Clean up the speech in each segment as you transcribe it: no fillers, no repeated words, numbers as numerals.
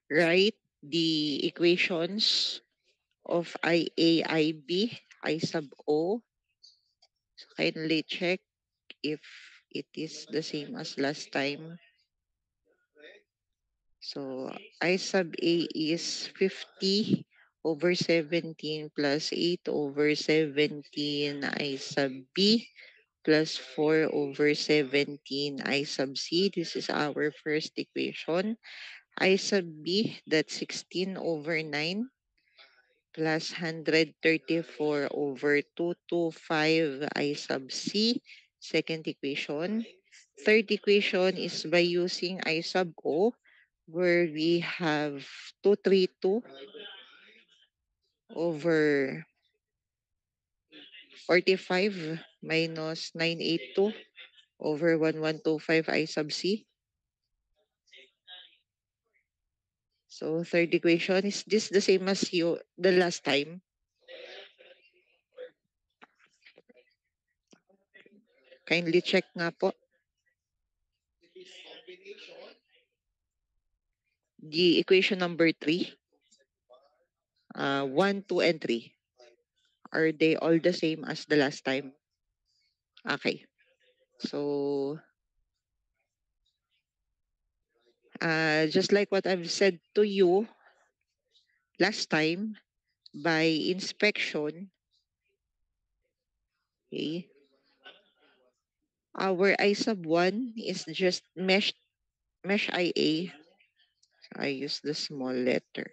write the equations of IA, IB, I sub O. So kindly check if it is the same as last time. So I sub A is 50 over 17 plus 8 over 17 I sub B plus 4 over 17 I sub C. This is our first equation. I sub B, that's 16 over 9 plus 134 over 225 I sub C. Second equation. Third equation is by using I sub O, where we have 232 over 45 minus 982 over 1125 I sub C. So third equation, is this the same as the last time? Kindly check nga po. The equation number 3, 1, 2, and 3. Are they all the same as the last time? Okay. So, just like what I've said to you last time, by inspection, okay, our I sub 1 is just mesh IA. So I use the small letter.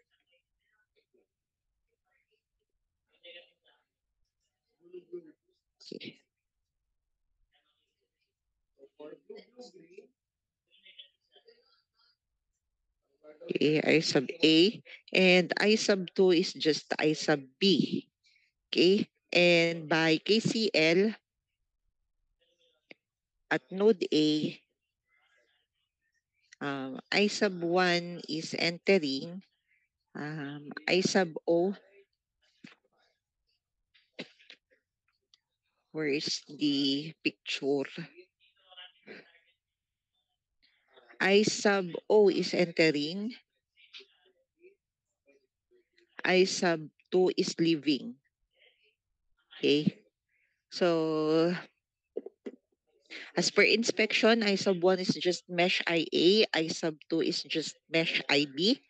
Okay. Okay, I sub A. And I sub 2 is just I sub B. Okay. And by KCL, at node A, I sub 1 is entering. I sub O, where is the picture? I sub O is entering. I sub 2 is leaving. Okay. So, as per inspection, I sub 1 is just mesh IA. I sub 2 is just mesh IB.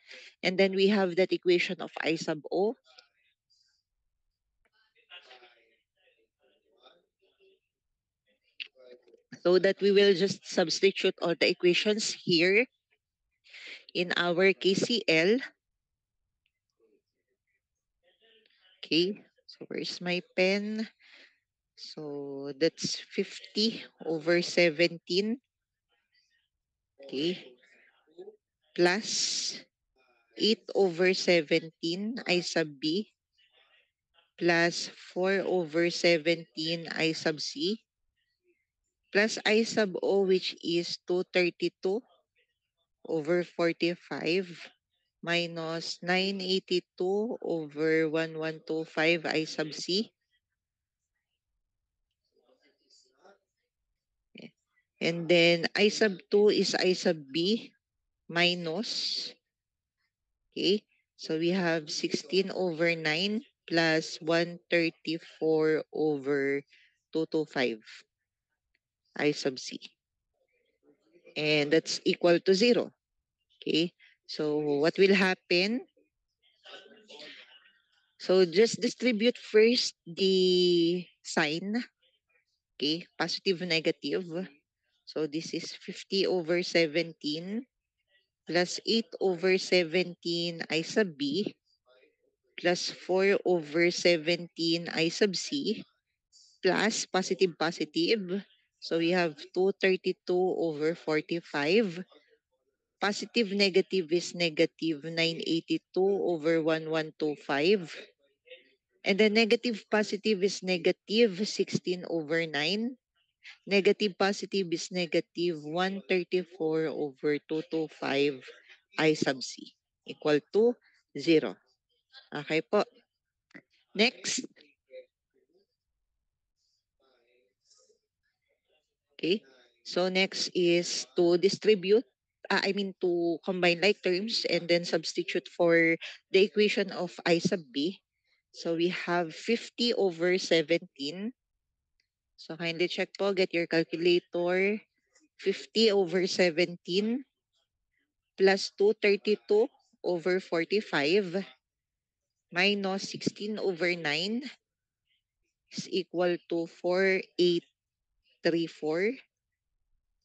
And then we have that equation of I sub O. So that we will just substitute all the equations here in our KCL. Okay, so where's my pen? So that's 50 over 17. Okay, plus 8 over 17 I sub B plus 4 over 17 I sub C plus I sub O, which is 232 over 45 minus 982 over 1125 I sub C. And then I sub 2 is I sub B minus, okay, so we have 16 over 9 plus 134 over 225 I sub C. And that's equal to 0. Okay, so what will happen? So just distribute first the sign. Okay, positive, negative. So this is 50 over 17 plus 8 over 17 I sub B plus 4 over 17 I sub C plus positive, positive. So we have 232 over 45. Positive, negative is negative 982 over 1125. And then negative, positive is negative 16 over 9. Negative, positive is negative 134 over 225 I sub C equal to 0. Okay po. Next. Okay. So next is to distribute to combine like terms and then substitute for the equation of I sub B. So we have 50 over 17. So kindly check po, get your calculator. 50 over 17 plus 232 over 45 minus 16 over 9 is equal to 4834.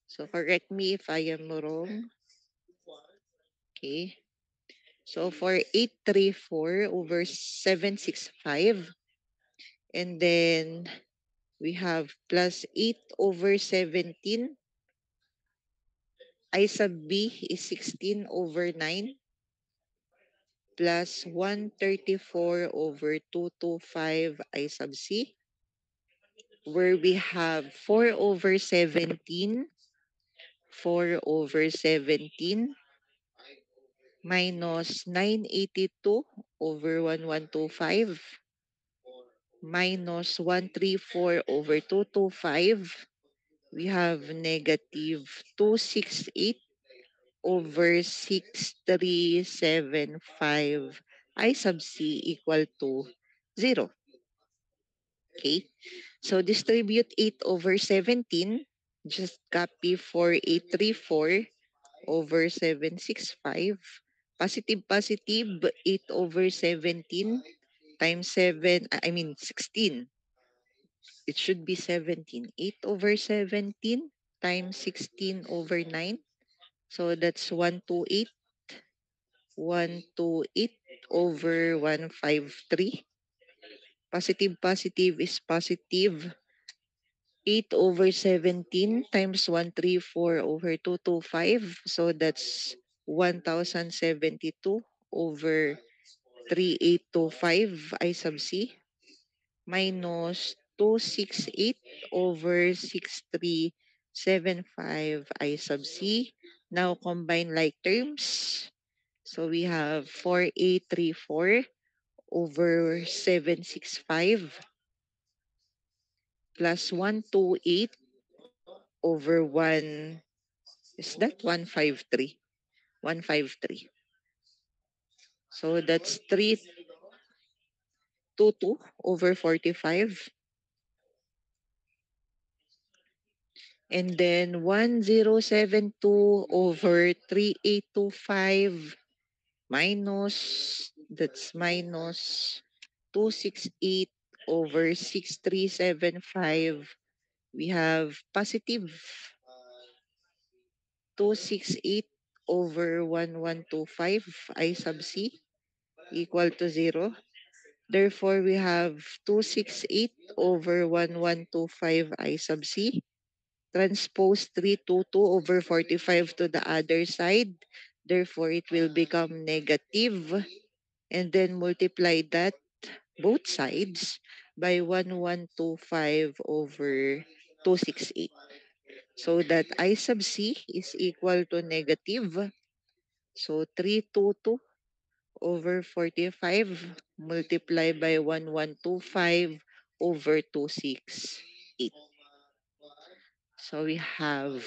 So correct me if I am wrong. Okay. So for 834 over 765, and then we have plus 8 over 17. I sub B is 16 over 9 plus 134 over 225 I sub C, where we have 4 over 17, 4 over 17 minus 982 over 1125 minus 134 over 225. We have negative 268 over 6375 I sub C equal to 0. Okay. So distribute 8 over 17. Just copy 4834 over 765. Positive, positive, 8 over 17 times 16. It should be 17. 8 over 17 times 16 over 9. So that's 128. 128 over 153. Positive, positive is positive. 8 over 17 times 134 over 225. So that's 1072 over 3825 I sub C minus 268 over 6375 I sub C. Now combine like terms. So we have 4834 over 765 plus 128 over 1, is that 153? 153. So that's 322 over 45. And then 1072 over 3825 minus, that's minus 268 over 6375. We have positive 268 over 1125 I sub C equal to 0. Therefore, we have 268 over 1125 I sub C. Transpose 322 over 45 to the other side. Therefore, it will become negative. And then multiply that, both sides, by 1125 over 268. So that I sub C is equal to negative. So 322 over 45 multiplied by 1125 over 268. So we have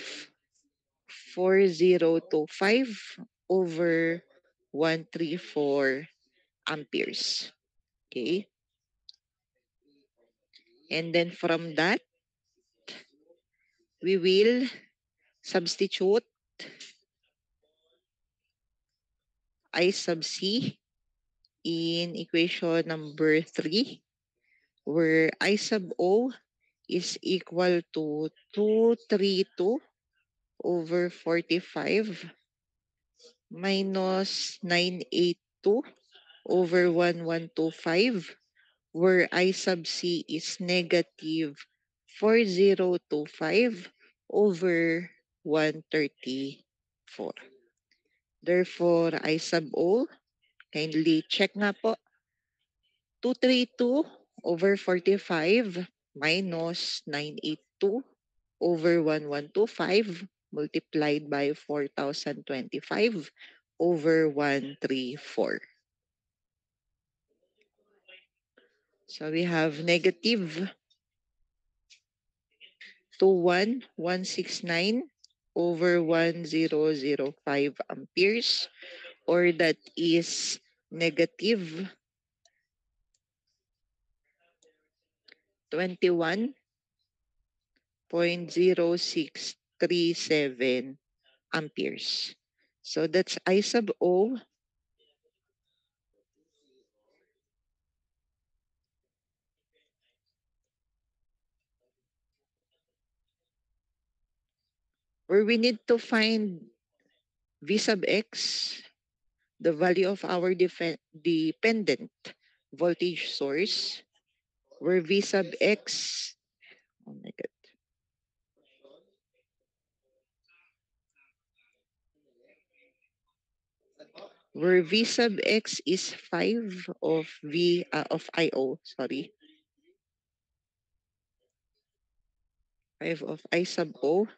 4025 over 134 amperes. Okay. And then from that, we will substitute I sub C in equation number 3, where I sub O is equal to 232 over 45 minus 982 over 1125, where I sub C is negative 4025 over 134. Therefore, I sub O, kindly check nga po, 232 over 45 minus 982 over 1125 multiplied by 4025 over 134. So we have negative 21169 over 1005 amperes, or that is negative 21.0637 amperes. So that's I sub O. Where we need to find V sub X, the value of our dependent voltage source, where V sub X, oh my God, where V sub X is 5 of of IO, sorry. 5 of I sub O.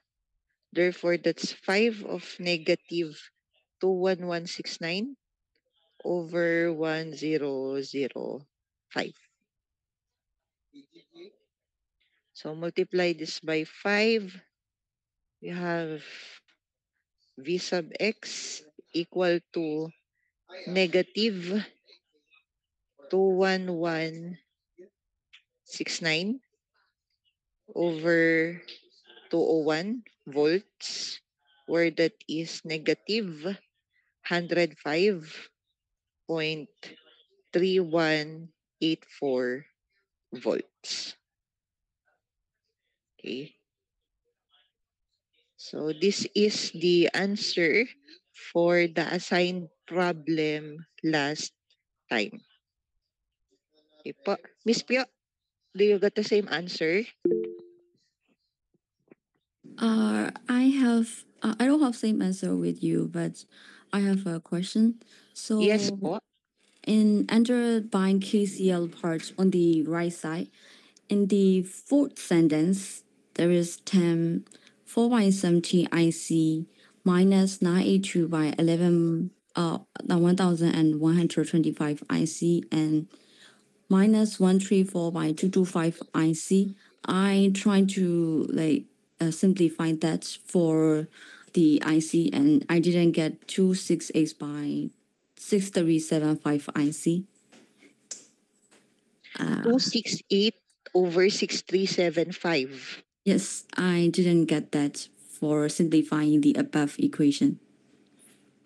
Therefore, that's 5 of negative 21169 over 1005. So multiply this by 5. We have V sub X equal to negative 21169 over 201 volts, where that is negative 105.3184 volts. Okay. So this is the answer for the assigned problem last time. Okay po. Miss Pio, do you got the same answer? I don't have same answer with you, but I have a question. Yes So po. in enter buying KCL parts on the right side, in the fourth sentence, there is 10 4 by 70 IC minus 982 by 11 1125 IC and minus 134 by 225 IC. I try to simplify that for the IC and I didn't get 268 by 6375 IC. 268 over 6375. Yes, I didn't get that for simplifying the above equation.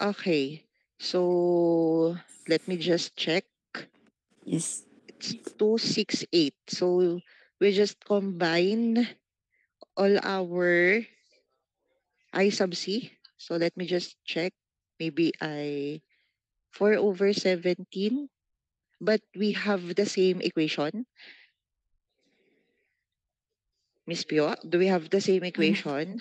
Okay. So let me just check. Yes. It's 268. So we just combine all our I sub C. So let me just check. Maybe I 4 over 17. But we have the same equation. Miss Pio, do we have the same equation?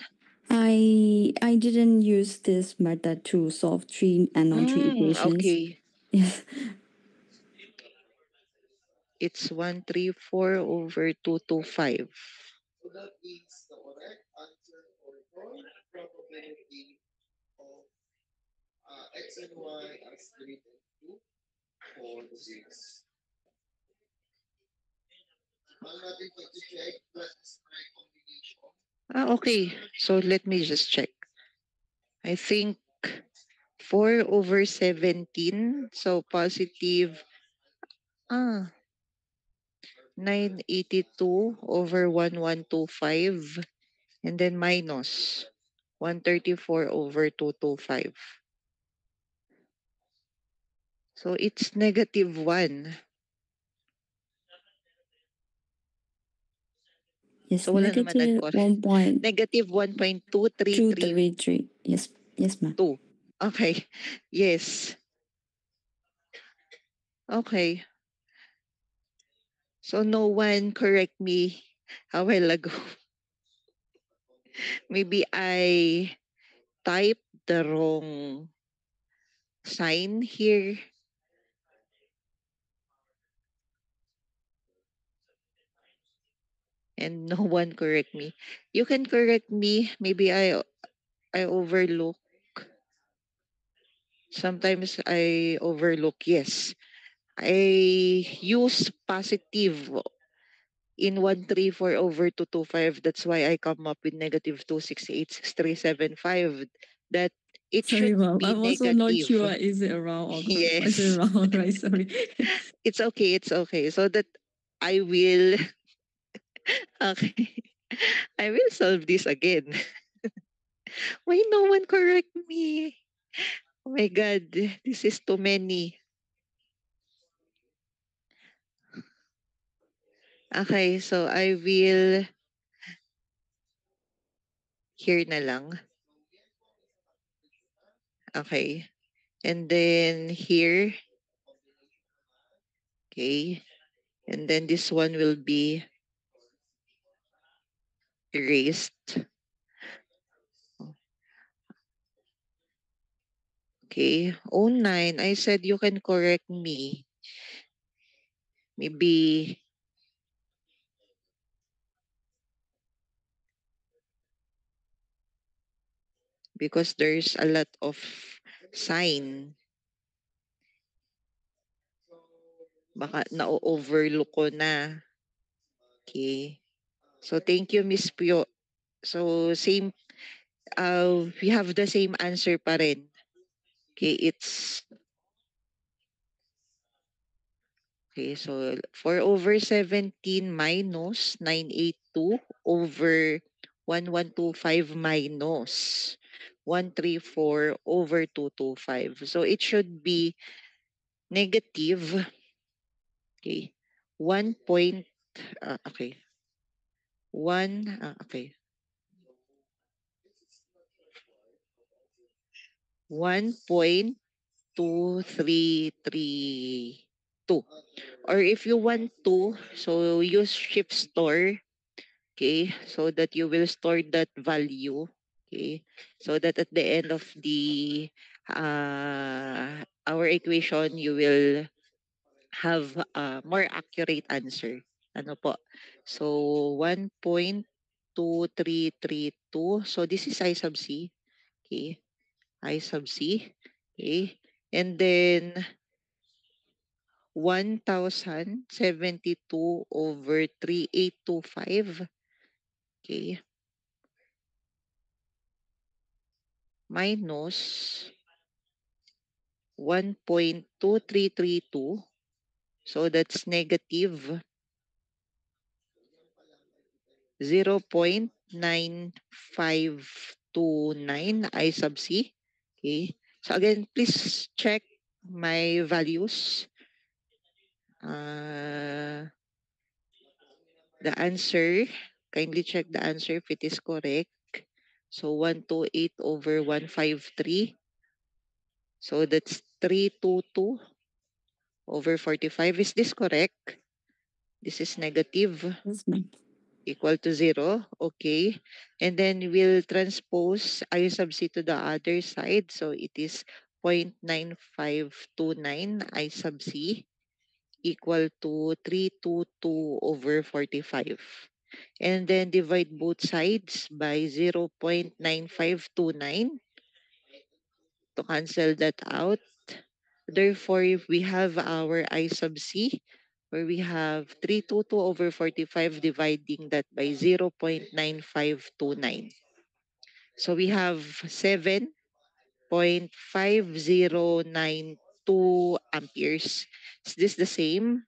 I didn't use this method to solve three and non-three equations. Okay. Yes. It's 134 over 225. Okay. So let me just check. I think 4 over 17. So positive ah, 982 over 1125. And then minus 134 over 225. So it's negative 1. Yes, So wala naman negative nag-correct. 1.233. Negative 1.233. Yes. Yes, ma'am. Okay. Yes. Okay. So no one correct me a while ago. Maybe I typed the wrong sign here. And no one correct me. You can correct me. Maybe I overlook. Sometimes I overlook. Yes. I use positive in 134 over 225. That's why I come up with negative 2686375. That it Sorry, should ma'am. be I'm also not negative. sure is it wrong or correct. Is it Yes. wrong, right? Sorry. It's okay. It's okay. So that I will, okay. I will solve this again. Why no one correct me? Oh my God. This is too many. Okay. So I will here na lang. Okay. And then here. Okay. And then this one will be erased. Okay. Oh, 09, I said you can correct me. Maybe because there's a lot of sign. Baka na-overlook ko na. Okay. So thank you, Miss Pio. So same, we have the same answer pa rin. Okay, it's okay. So 4 over 17 minus 982 over 1125 minus 134 over 225. So it should be negative, okay, 1 point, okay, 1, okay, 1.2332. Or if you want to, so use shift store, okay, so that you will store that value, okay, so that at the end of the our equation, you will have a more accurate answer. Ano po? So 1.2332. So this is I sub C. Okay. I sub C. Okay. And then 1,072 over 3825. Okay. Minus 1.2332. So that's negative 0.9529 I sub C. Okay. So again, please check my values. The answer, kindly check the answer if it is correct. So 128 over 153. So that's 322 over 45. Is this correct? This is negative. Yes, ma'am. Equal to 0. Okay. And then we'll transpose I sub C to the other side. So it is 0.9529 I sub C equal to 322 over 45. And then divide both sides by 0.9529 to cancel that out. Therefore, if we have our I sub C, where we have 322 over 45 dividing that by 0.9529. So we have 7.5092 amperes. Is this the same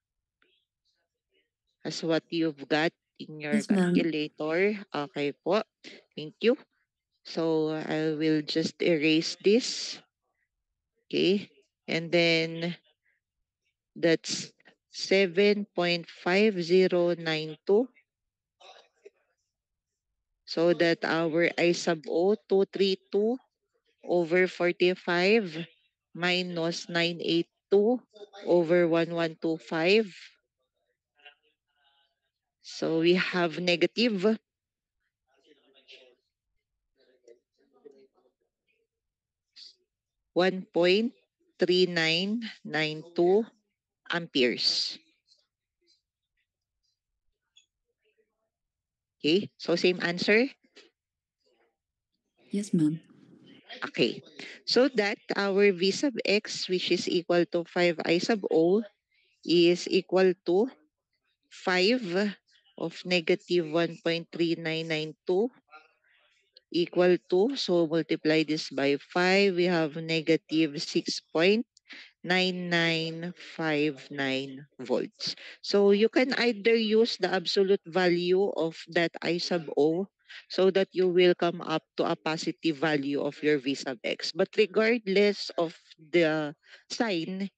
as what you've got in your Yes, ma'am. calculator? Okay po. Thank you. So I will just erase this. Okay. And then that's 7.5092. So that our I sub O 232 over 45 minus 982 over 1125. So we have negative 1.3992 amperes. Okay, so same answer. Yes, ma'am. Okay, so that our V sub x, which is equal to 5 I sub O, is equal to 5 of negative 1.3992 equal to, so multiply this by 5, we have negative 6.9959 volts. So you can either use the absolute value of that I sub O so that you will come up to a positive value of your V sub X. But regardless of the sign,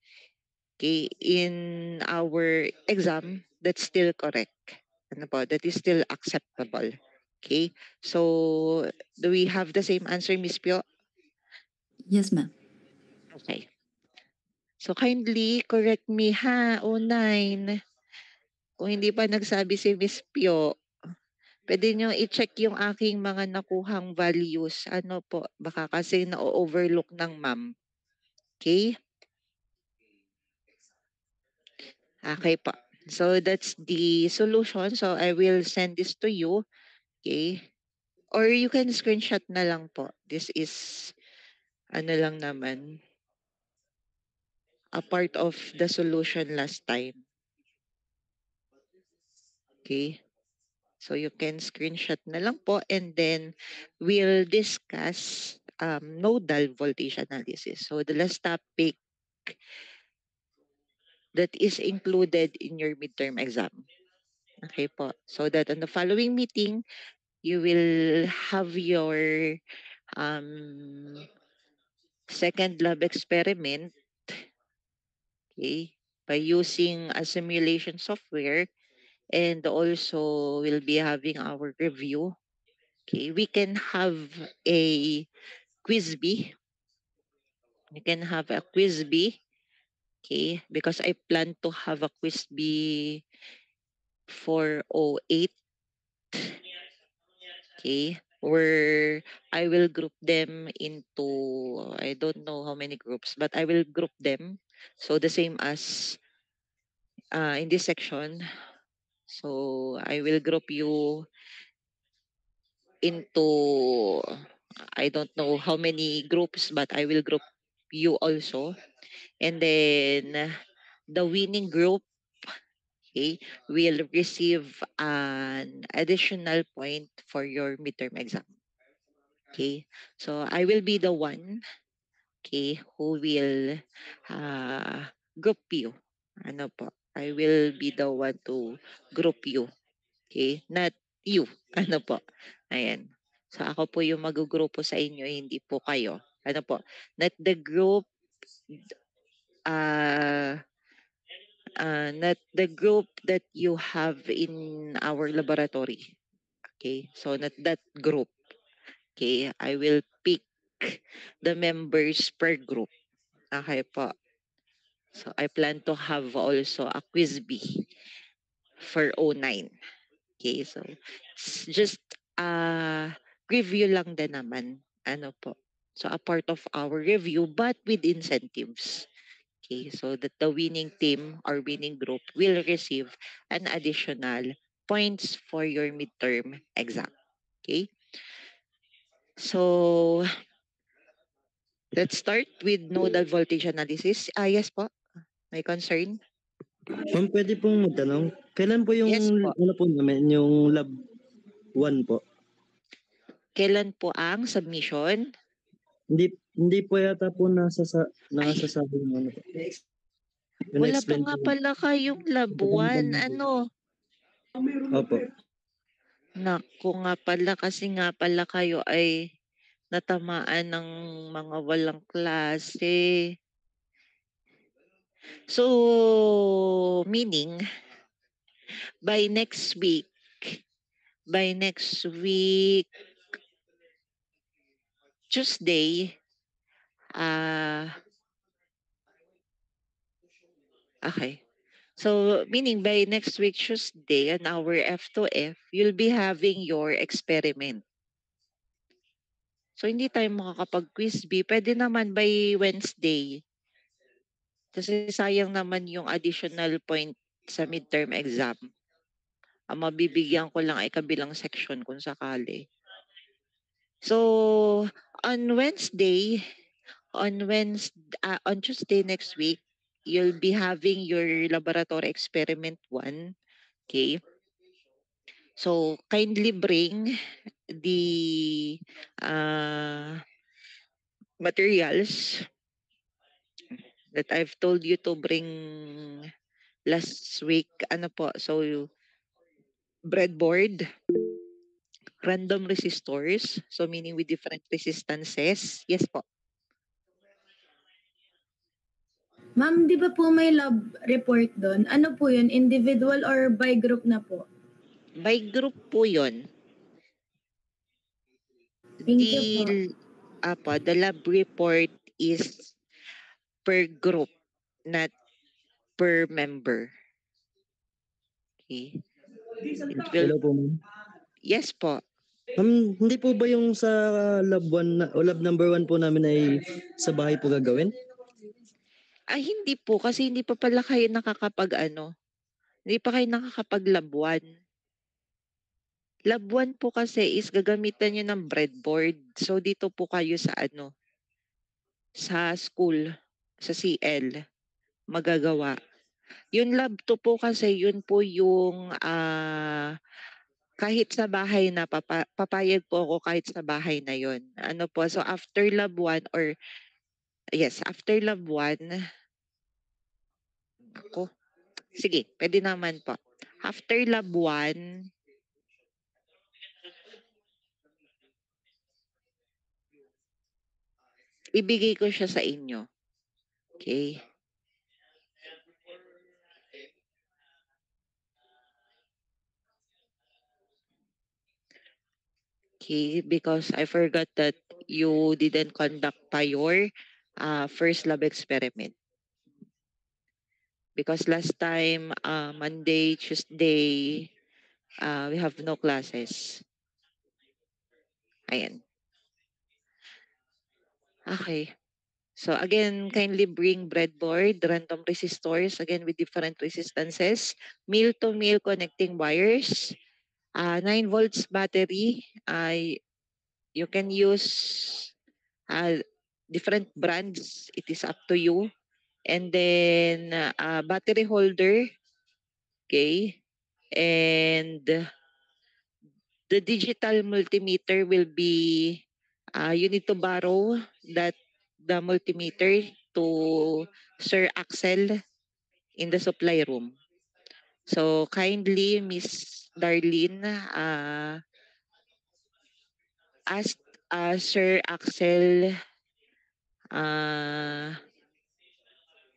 okay, in our exam, that's still correct. Ano po, that is still acceptable. Okay, so do we have the same answer, Miss Pio? Yes, ma'am. Okay. So kindly correct me ha, O9. Kung hindi pa nagsabi si Miss Pio, pwede nyo i-check yung aking mga nakuhang values. Ano po, baka kasi na-overlook ng ma'am. Okay? Okay po. So that's the solution. So I will send this to you. Okay? Or you can screenshot na lang po. This is, ano lang naman, a part of the solution last time. Okay? So you can screenshot na lang po and then we'll discuss nodal voltage analysis. So the last topic that is included in your midterm exam. Okay po. So that on the following meeting, you will have your um, second lab experiment, okay, by using a simulation software, and also we'll be having our review. Okay, we can have a quiz B. You can have a quiz B. Okay, because I plan to have a quiz B for 08. Okay, where I will group them into, I don't know how many groups, but I will group them. So the same as in this section. So I will group you into, I don't know how many groups, but I will group you also. And then the winning group, okay, will receive an additional point for your midterm exam. Okay, so I will be the one, okay, who will group you. Ano po? I will be the one to group you. Okay, not you. Ano po? Ayan. So ako po yung magugrupo sa inyo, hindi po kayo. Ano po? Not the group, uh, not the group that you have in our laboratory. Okay, so not that group. Okay, I will pick the members per group. Okay po. So I plan to have also a quiz B for 09. Okay, so it's just review lang din naman. Ano po. So a part of our review but with incentives. Okay, so that the winning team or winning group will receive an additional points for your midterm exam. Okay, so let's start with nodal voltage analysis. Yes po, may concern? Ma'am, pwede pong magtanong, kailan po yung Yes po. ano po namin, yung lab 1 po? Kailan po ang submission? Hindi po yata po Ay, nasasabi ng ano po. wala pa In-explain nga po. pala kayong labuan. Ano? Opo. Naku nga pala, kasi nga pala kayo ay natamaan ng mga walang klase. So, meaning, by next week, Tuesday, okay. So, meaning by next week, Tuesday, on our F2F, you'll be having your experiment. So, hindi tayo makakapag-quiz B. Pwede naman by Wednesday. Kasi sayang naman yung additional point sa midterm exam. Ang mabibigyan ko lang ay kabilang section kung sakali. So, on Tuesday next week, you'll be having your laboratory experiment 1. Okay? So kindly bring the materials that I've told you to bring last week. Ano po? So breadboard, random resistors, so meaning with different resistances. Yes po. Ma'am, di ba po may lab report doon? Ano po yun? Individual or by group na po? By group po yun. Thank you po. The lab report is per group, not per member. Okay. Hello po, ma'am. Yes po. Ma'am, hindi po ba yung sa lab 1 o lab number 1 po namin ay sa bahay po gagawin? Hindi po kasi hindi pa pala kayo hindi pa kayo nakakapag lab 1. Lab 1 po kasi is gagamitan nyo ng breadboard. So dito po kayo sa sa school, sa CL, magagawa. Yung lab 2 po kasi yun po yung kahit sa bahay na papayag po ako kahit sa bahay na yun. Ano po, so after lab 1 after lab 1, sige, pwede naman po. After lab 1, ibigay ko siya sa inyo. Okay? Okay, because I forgot that you didn't conduct pa your first lab experiment. Because last time, Monday, Tuesday, we have no classes. Ayan. Okay. So again, kindly bring breadboard, random resistors, again with different resistances, male-to-male connecting wires, 9 volts battery. You can use different brands. It is up to you. And then battery holder. Okay. And the digital multimeter will be, you need to borrow the multimeter to Sir Axel in the supply room. So kindly, Miss Darlene, ask Sir Axel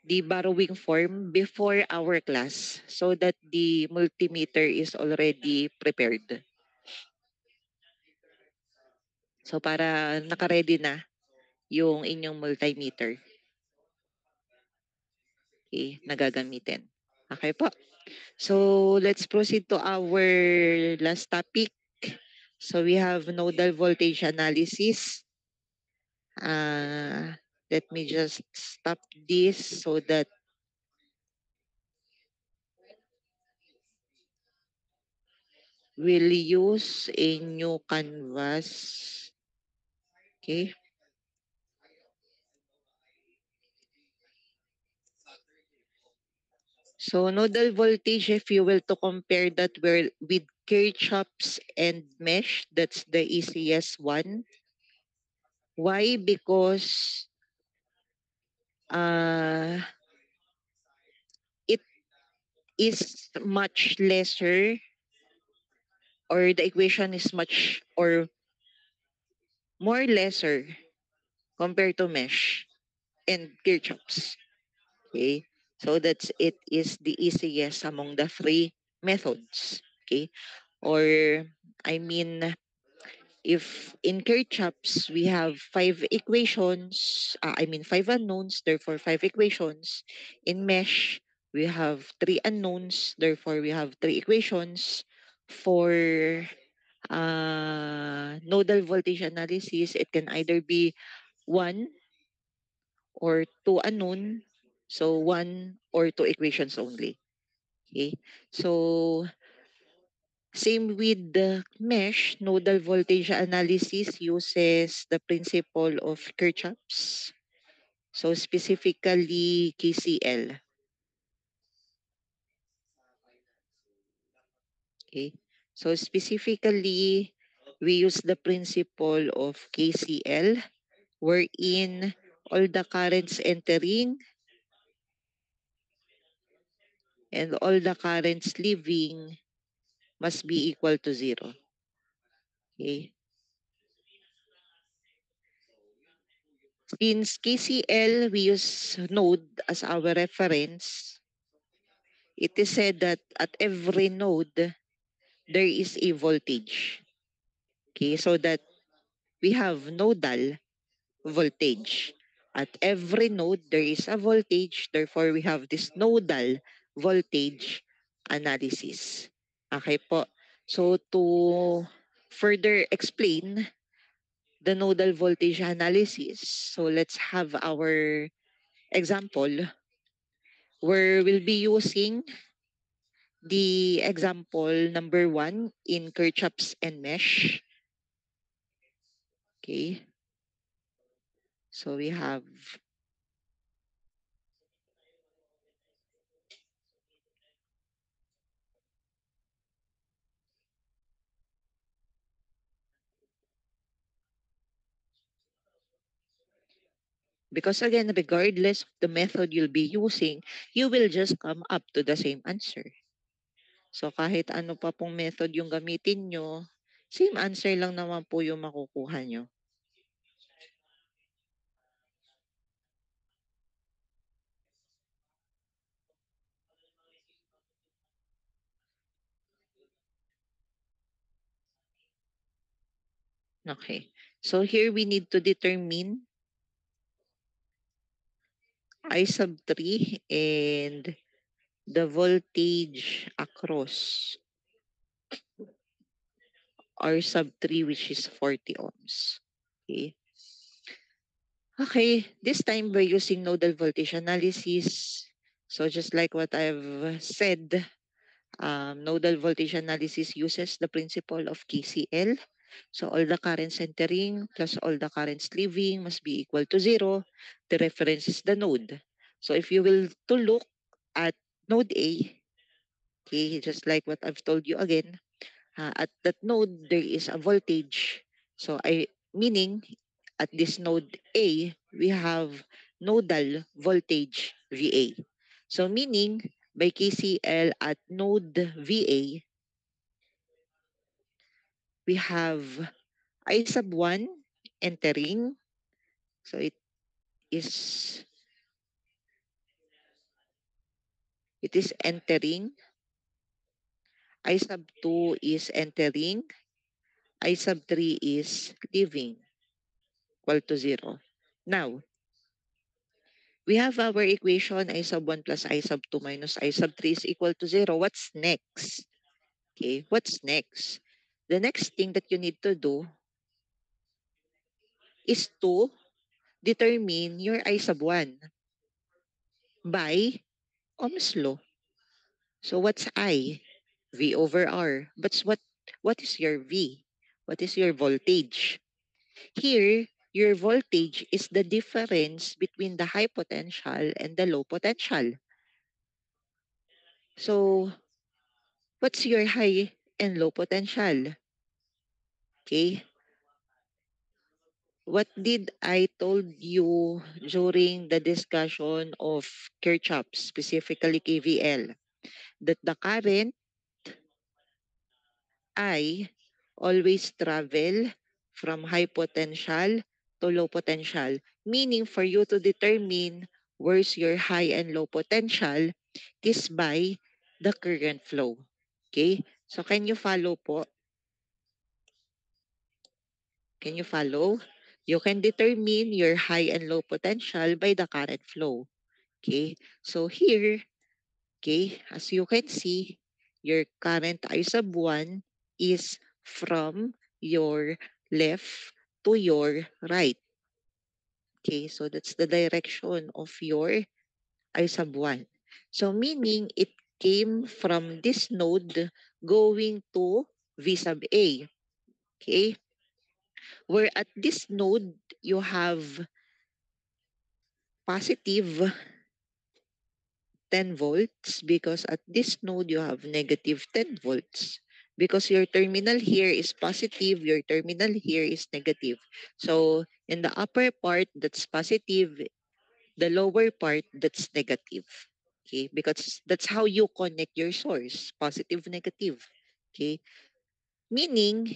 the borrowing form before our class so that the multimeter is already prepared. So para naka-ready na yung inyong multimeter. Okay, nagagamitin. Okay po. So let's proceed to our last topic. So we have nodal voltage analysis. Let me just stop this so that we'll use a new canvas. Okay. So nodal voltage, if you will to compare that with Kirchhoff's and mesh, that's the ECS one. Why? Because it is much lesser, or the equation is much or more lesser compared to mesh and Kirchhoff's. Okay, so that's it is the easiest among the three methods. Okay, or I mean, if in Kirchhoff's we have 5 equations, 5 unknowns, therefore 5 equations. In mesh, we have 3 unknowns, therefore we have 3 equations. For nodal voltage analysis, it can either be 1 or 2 unknown, so 1 or 2 equations only. Okay, so same with the mesh, nodal voltage analysis uses the principle of Kirchhoff's. So specifically KCL. Okay. So specifically, we use the principle of KCL, wherein all the currents entering and all the currents leaving must be equal to 0. Okay. Since KCL, we use node as our reference, it is said that at every node, there is a voltage. Okay, so that we have nodal voltage. At every node, there is a voltage. Therefore, we have this nodal voltage analysis. Okay po. So, to further explain the nodal voltage analysis, so let's have our example where we'll be using the example number 1 in Kirchhoff's and mesh. Okay. So we have because again, regardless of the method you'll be using, you will just come up to the same answer. So kahit ano pa pong method yung gamitin nyo, same answer lang naman po yung makukuha nyo. Okay. So here we need to determine I sub 3 and the voltage across R sub 3, which is 40 ohms. Okay. Okay, this time we're using nodal voltage analysis. So just like what I've said, nodal voltage analysis uses the principle of KCL. So all the currents entering plus all the currents leaving must be equal to 0. The reference is the node. So if you will to look at node A, okay, just like what I've told you again, at that node there is a voltage. So meaning at this node A, we have nodal voltage VA. So meaning by KCL at node VA, we have I sub 1 entering. So is it is entering. I sub 2 is entering. I sub 3 is leaving, equal to 0. Now, we have our equation I sub 1 plus I sub 2 minus I sub 3 is equal to 0. What's next? Okay, what's next? The next thing that you need to do is to determine your I sub 1 by Ohm's law. So what's I? V over R. But what is your V? What is your voltage? Here, your voltage is the difference between the high potential and the low potential. So, what's your high and low potential? Okay. What did I told you during the discussion of Kirchhoff, specifically KVL? That the current I always travel from high potential to low potential. Meaning for you to determine where's your high and low potential is by the current flow. Okay? So can you follow po? Can you follow? You can determine your high and low potential by the current flow. Okay? So here, okay, as you can see, your current I sub 1 is from your left to your right. Okay, so that's the direction of your I sub 1. So meaning it came from this node going to V sub A. Okay, where at this node you have positive 10 volts because at this node you have negative 10 volts. because your terminal here is positive, your terminal here is negative. So in the upper part, that's positive, the lower part, that's negative. Okay, because that's how you connect your source, positive, negative. Okay, meaning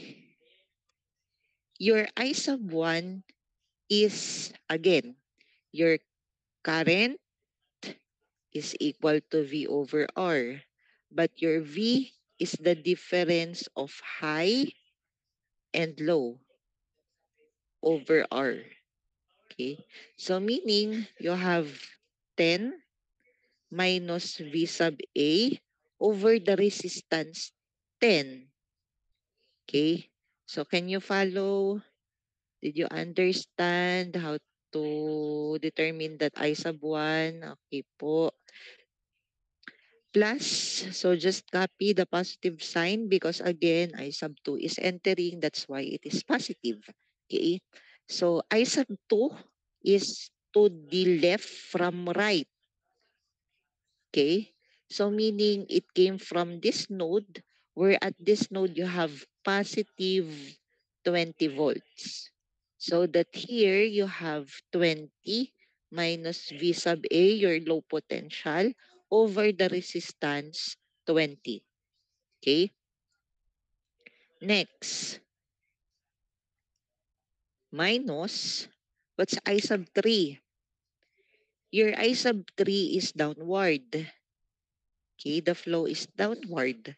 your I sub 1 is, again, your current is equal to V over R. But your V is the difference of high and low over R. Okay. So meaning you have 10 minus V sub A over the resistance 10. Okay. So can you follow? Did you understand how to determine that I sub 1? Okay po. Plus, so just copy the positive sign because again, I sub 2 is entering. That's why it is positive. Okay. So I sub 2 is to the left from right. Okay. So meaning it came from this node where at this node you have positive 20 volts. So that here you have 20 minus V sub A, your low potential, over the resistance 20. Okay? Next, minus, what's I sub 3? Your I sub 3 is downward. Okay, the flow is downward.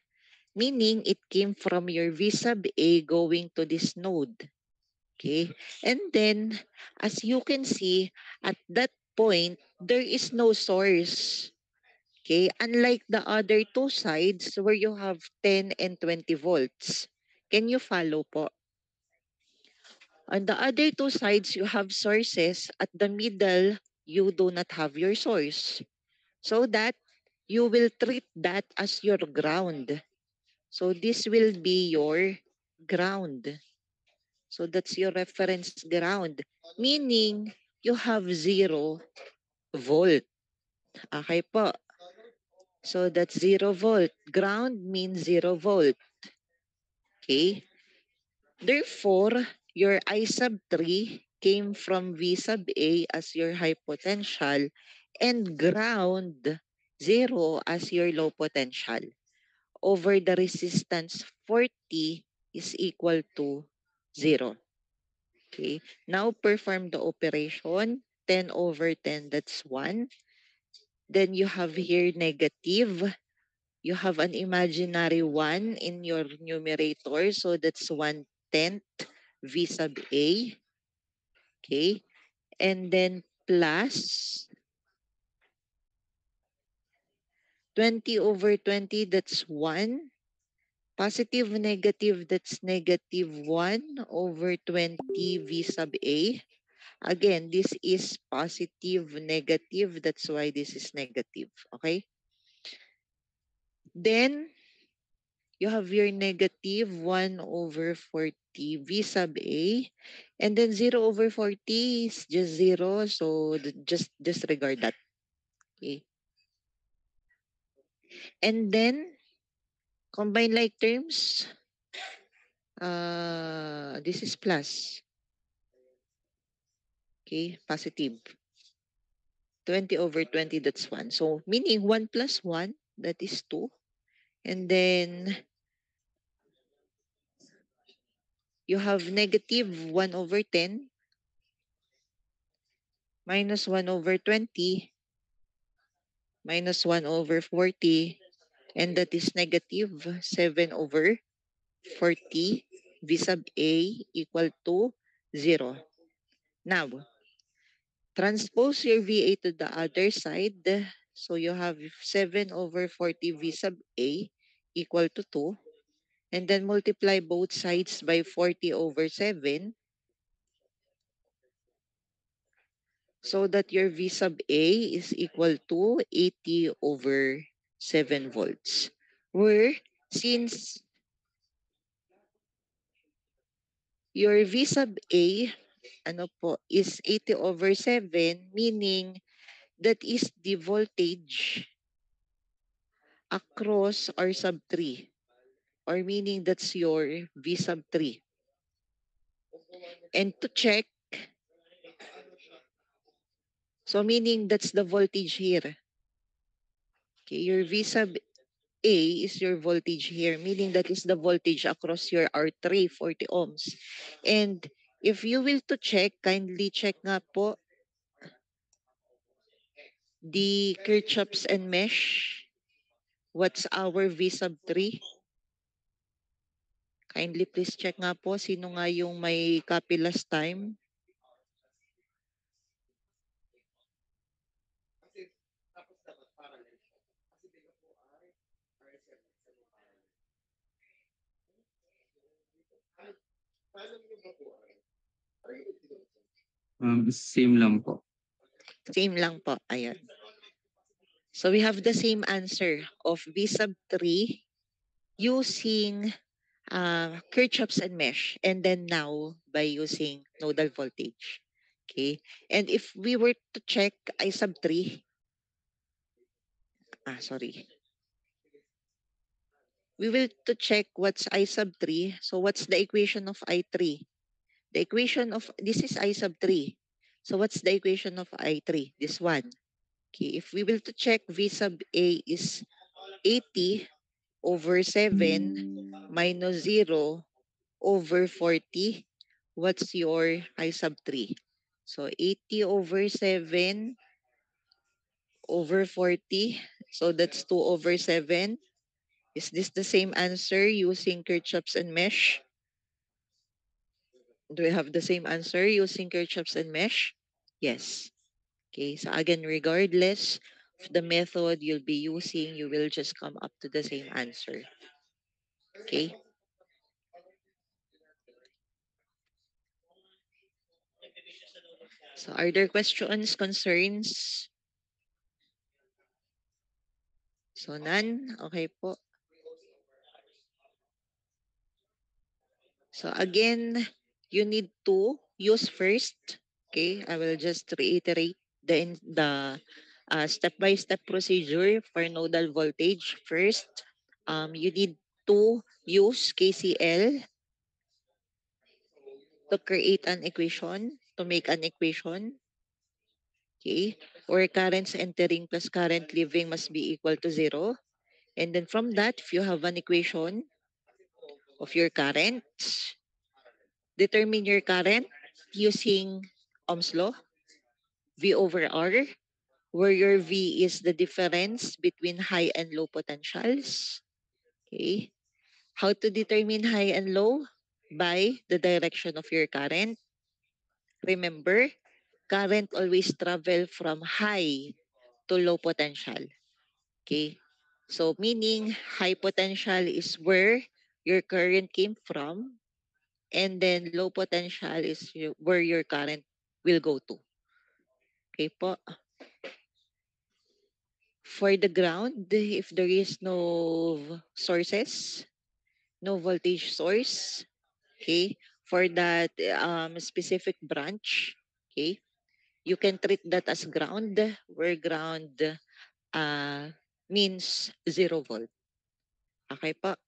Meaning it came from your V sub A going to this node. Okay? And then, as you can see, at that point, there is no source. Okay? Unlike the other two sides where you have 10 and 20 volts. Can you follow po? On the other two sides, you have sources. At the middle, you do not have your source. So that you will treat that as your ground. So this will be your ground. So that's your reference ground. Meaning, you have 0 volt. Okay po. So that's 0 volt. Ground means 0 volt. Okay? Therefore, your I sub 3 came from V sub A as your high potential and ground 0 as your low potential. Over the resistance 40 is equal to 0. Okay. Now perform the operation. 10 over 10, that's 1. Then you have here negative. You have an imaginary 1 in your numerator. So that's 1/10 V sub A. Okay. And then plus 20 over 20, that's 1. Positive, negative, that's negative 1 over 20 V sub A. Again, this is positive, negative. That's why this is negative. Okay? Then, you have your negative 1 over 40 V sub A. And then 0 over 40 is just 0. So, just disregard that. Okay? And then, combine like terms. This is plus. Okay? Positive. 20 over 20, that's 1. So, meaning 1 plus 1, that is 2. And then, you have negative 1 over 10 minus 1 over 20 minus 1 over 40, and that is negative 7 over 40 V sub A equal to 0. Now, transpose your VA to the other side. So you have 7 over 40 V sub A equal to 2. And then multiply both sides by 40 over 7 so that your V sub A is equal to 80 over 7 volts. Where since your V sub A is 80 over 7, meaning that is the voltage across R sub 3. or meaning that's your V sub 3. And to check, so meaning that's the voltage here. Okay, your V sub A is your voltage here, meaning that is the voltage across your R3, 40 ohms. And if you will to check, kindly check nga po the Kirchhoff's and mesh. What's our V sub 3? Kindly please check nga po sino nga yung may copy last time. Same lang po. Same lang po. Ayan. So we have the same answer of V sub 3 using Kirchhoff's and mesh, and then now by using nodal voltage. Okay. And if we were to check I sub 3, sorry. We will to check what's I sub 3. So what's the equation of I3? The equation of, this is I sub 3. So what's the equation of I3? This one. Okay, if we will to check V sub A is 80 over 7 minus 0 over 40. What's your I sub 3? So 80 over 7 over 40. So that's 2 over 7. Is this the same answer using Kirchhoff's and mesh? Do we have the same answer using Kirchhoff's and mesh? Yes. Okay, so again, regardless of the method you'll be using, you will just come up to the same answer. Okay? So are there questions, concerns? So none? Okay po. So again, you need to use first. Okay, I will just reiterate the step-by-step procedure for nodal voltage. First, you need to use KCL to create an equation, to make an equation. Okay, where currents entering plus current leaving must be equal to 0. And then from that, if you have an equation of your current, determine your current using Ohm's law, V over R, where your V is the difference between high and low potentials. Okay. How to determine high and low? By the direction of your current. Remember, current always travel from high to low potential. Okay. So meaning high potential is where your current came from, and then low potential is where your current will go to. Okay po. For the ground, if there is no sources, no voltage source, okay, for that specific branch, okay, you can treat that as ground, where ground means 0 volt. Okay po.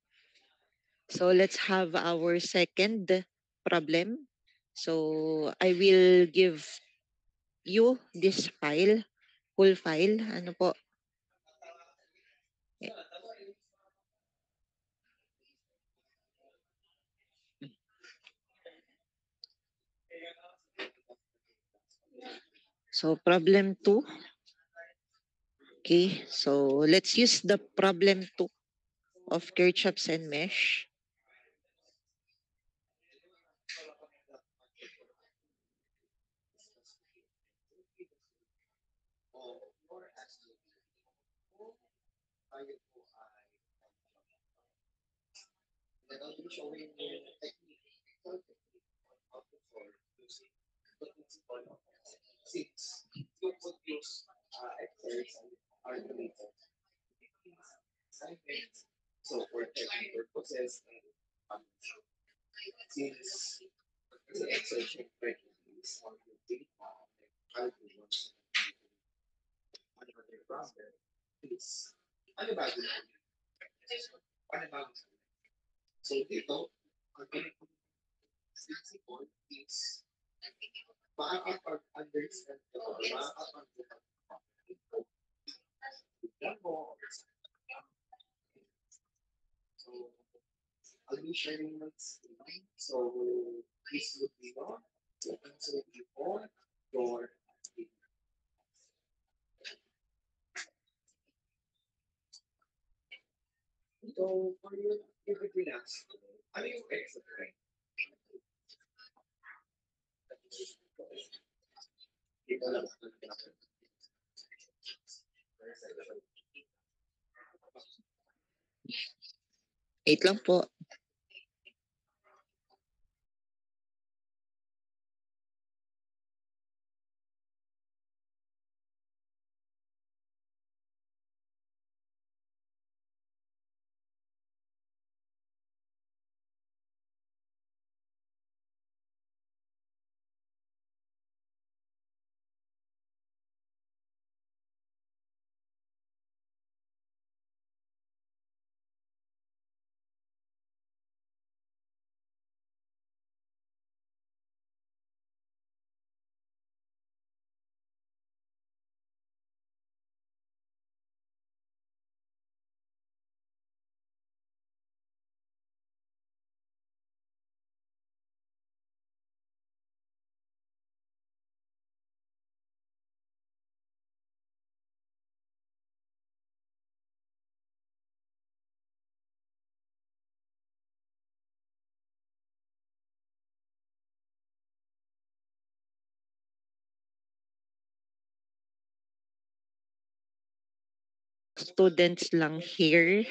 So let's have our second problem. So I will give you this file, whole file. Ano po? So problem 2. Okay, so let's use the problem 2 of Kirchhoff's and mesh. Wait lang po. Students lang here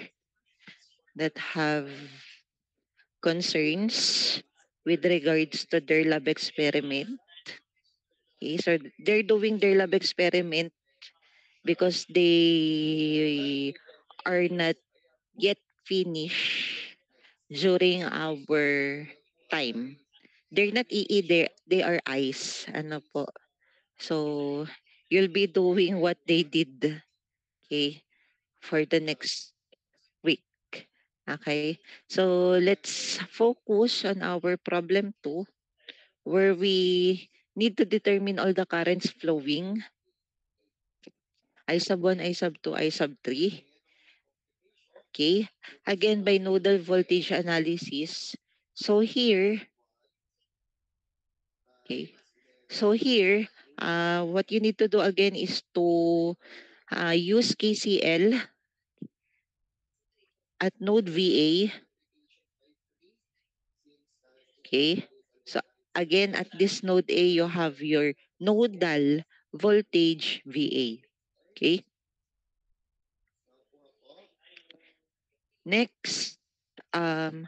that have concerns with regards to their lab experiment. Okay, so they're doing their lab experiment because they are not yet finished during our time. They're not EE, they are ICE. Ano po. So, you'll be doing what they did, okay, for the next week. Okay? So, let's focus on our problem 2 where we need to determine all the currents flowing. I sub 1, I sub 2, I sub 3. Okay? Again, by nodal voltage analysis. So here, okay. So here, what you need to do again is to use KCL at node VA. Okay. So again, at this node A, you have your nodal voltage VA. Okay. Next, I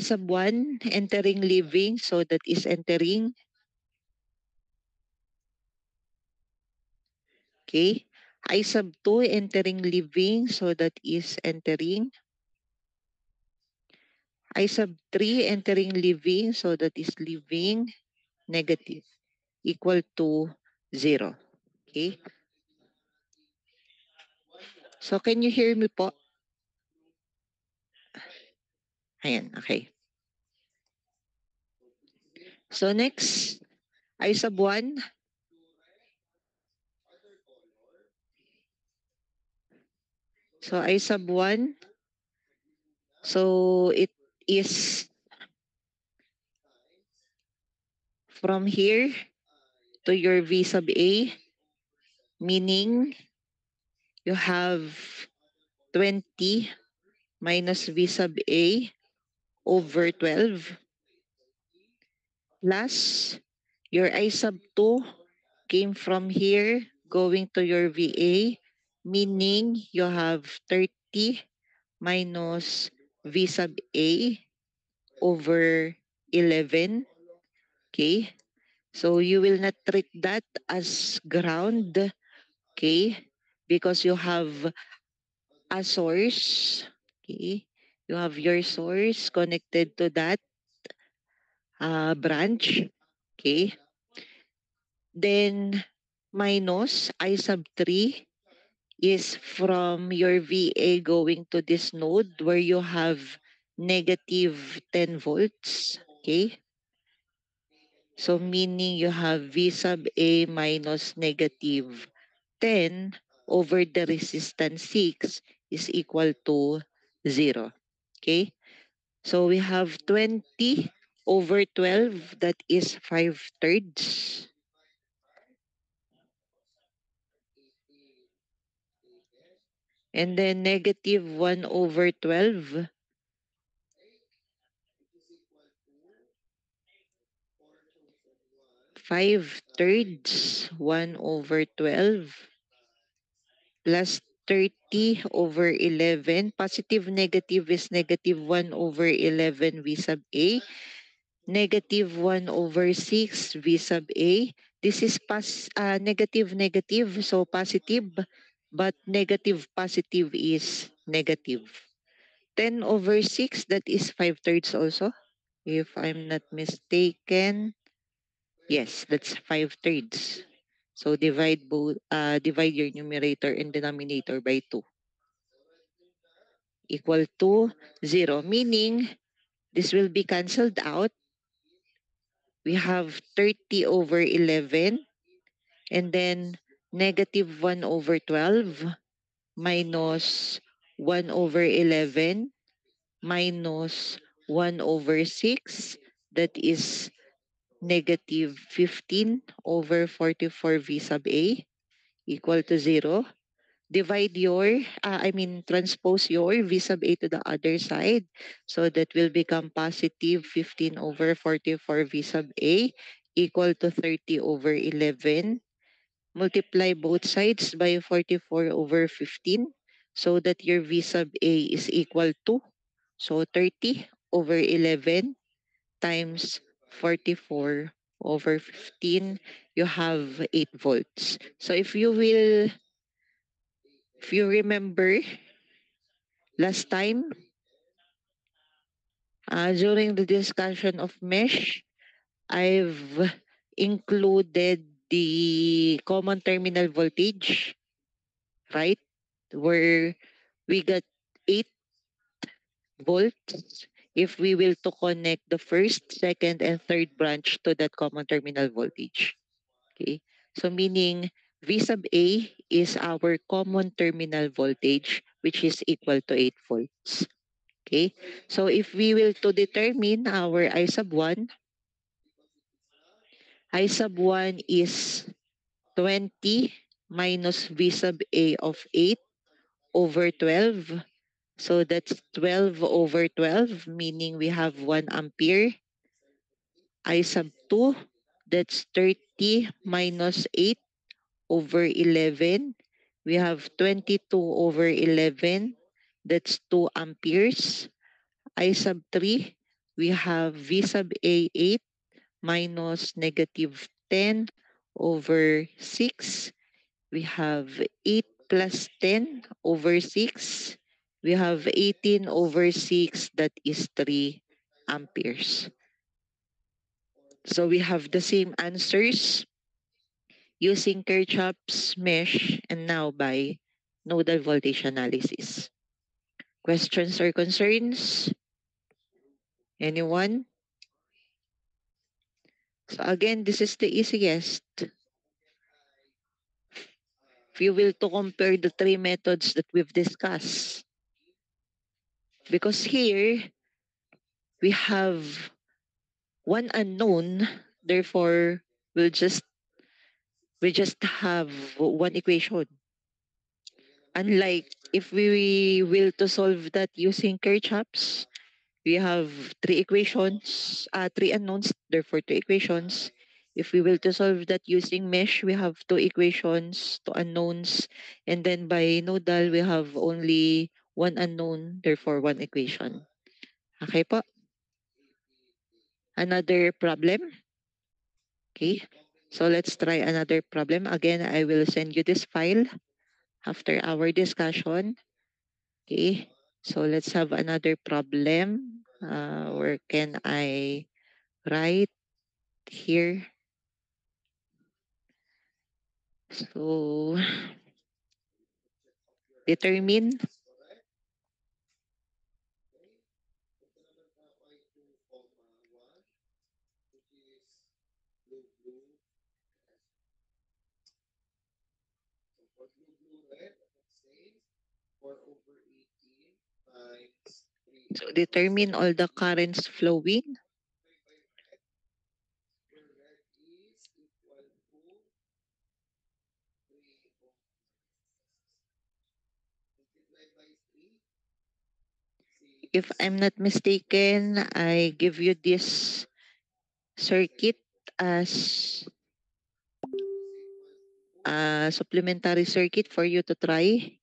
sub 1 entering living. So that is entering. Okay. I sub 2 entering living. So that is entering. I sub 3 entering living. So that is living negative equal to 0. Okay. So can you hear me po? Ayan. Okay. So next, I sub 1. So I sub 1. So it is from here to your V sub A, meaning you have 20 minus V sub A over 12 plus your I sub 2 came from here going to your VA, meaning you have 30 minus V sub A over 11. Okay. So you will not treat that as ground. Okay. Because you have a source. Okay. You have your source connected to that branch. Okay. Then minus I sub 3 is from your VA going to this node where you have negative 10 volts. Okay? So meaning you have V sub A minus negative 10 over the resistance 6 is equal to 0. Okay? So we have 20 over 12, that is 5/3. And then negative 1 over 12, 5/3, 1 over 12, plus 30 over 11. Positive, negative is negative 1 over 11 V sub A. Negative 1 over 6 V sub A. This is negative, negative, so positive. But negative, positive is negative. 10 over 6, that is 5/3 also. If I'm not mistaken. Yes, that's 5/3. So divide your numerator and denominator by 2. Equal to 0. Meaning, this will be cancelled out. We have 30 over 11. And then negative 1 over 12 minus 1 over 11 minus 1 over 6. That is negative 15 over 44 V sub A equal to 0. Transpose your V sub A to the other side. So that will become positive 15 over 44 V sub A equal to 30 over 11. Multiply both sides by 44 over 15 so that your V sub A is equal to, so 30 over 11 times 44 over 15, you have 8 volts. So if you remember last time, during the discussion of mesh, I've included the common terminal voltage, right? Where we got 8 volts if we will to connect the first, second, and third branch to that common terminal voltage. Okay. So meaning V sub A is our common terminal voltage, which is equal to 8 volts. Okay. So if we will to determine our I sub 1, I sub 1 is 20 minus V sub A of 8 over 12. So that's 12 over 12, meaning we have 1 ampere. I sub 2, that's 30 minus 8 over 11. We have 22 over 11. That's 2 amperes. I sub 3, we have V sub A 8 minus negative 10 over 6. We have 8 plus 10 over 6. We have 18 over 6, that is 3 amperes. So we have the same answers using Kirchhoff's mesh and now by nodal voltage analysis. Questions or concerns? Anyone? So again, this is the easiest. If you will to compare the 3 methods that we've discussed. Because here, we have one unknown, therefore, we just have one equation. Unlike if we will to solve that using Kirchhoff's, we have 3 equations, 3 unknowns, therefore 2 equations. If we will to solve that using mesh, we have 2 equations, 2 unknowns, and then by nodal, we have only 1 unknown, therefore 1 equation. Okay po? Another problem? Okay. So let's try another problem. Again, I will send you this file after our discussion. Okay. So let's have another problem. Where can I write here? So determine So determine all the currents flowing. If I'm not mistaken, I give you this circuit as a supplementary circuit for you to try.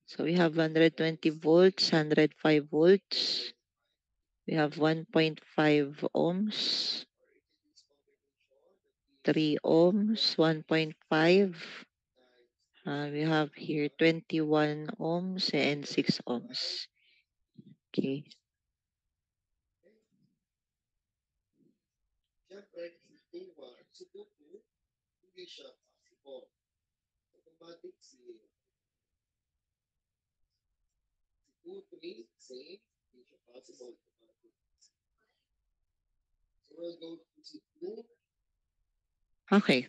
So we have 120 volts, 105 volts. We have 1.5 ohms, 3 ohms, 1.5. We have here 21 ohms and 6 ohms. Okay. Okay.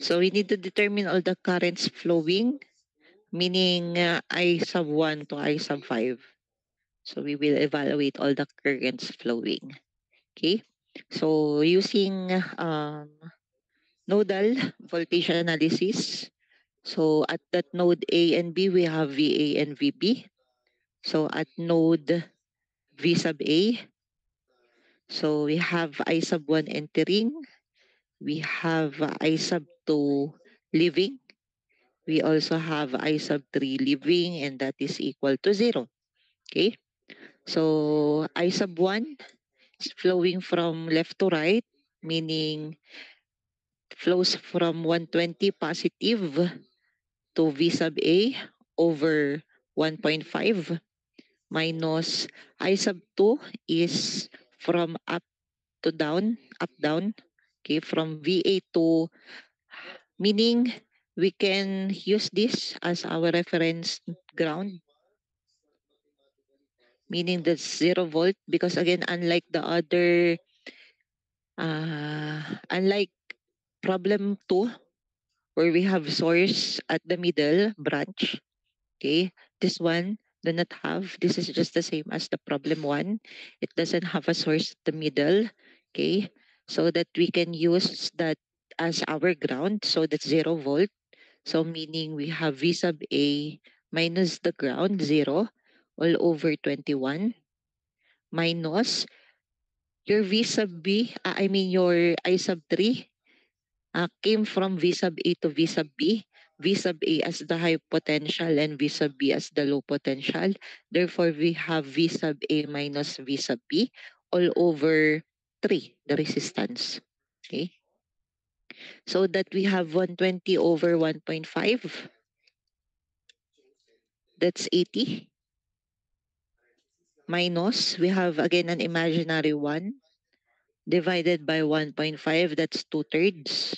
So we need to determine all the currents flowing, meaning I sub 1 to I sub 5. So we will evaluate all the currents flowing. Okay. So using nodal voltage analysis. So at that node A and B, we have VA and VB. So at node V sub A, so we have I sub 1 entering. We have I sub 2 leaving. We also have I sub 3 leaving, and that is equal to 0. Okay. So I sub 1 is flowing from left to right, meaning flows from 120 positive to V sub A over 1.5 minus I sub 2 is from up to down, up down. Okay, from VA to, meaning we can use this as our reference ground, meaning that's 0 volt, because again, unlike problem 2, where we have source at the middle branch, okay, this one do not have. This is just the same as the problem 1. It doesn't have a source at the middle, okay, so that we can use that as our ground. So that's 0 volt. So meaning we have V sub A minus the ground, 0, all over 21, minus your V sub B, your I sub 3 came from V sub A to V sub B. V sub A as the high potential and V sub B as the low potential. Therefore, we have V sub A minus V sub B all over 3, the resistance. Okay. So that we have 120 over 1.5. That's 80. Minus, we have again an imaginary 1 divided by 1.5. That's 2/3.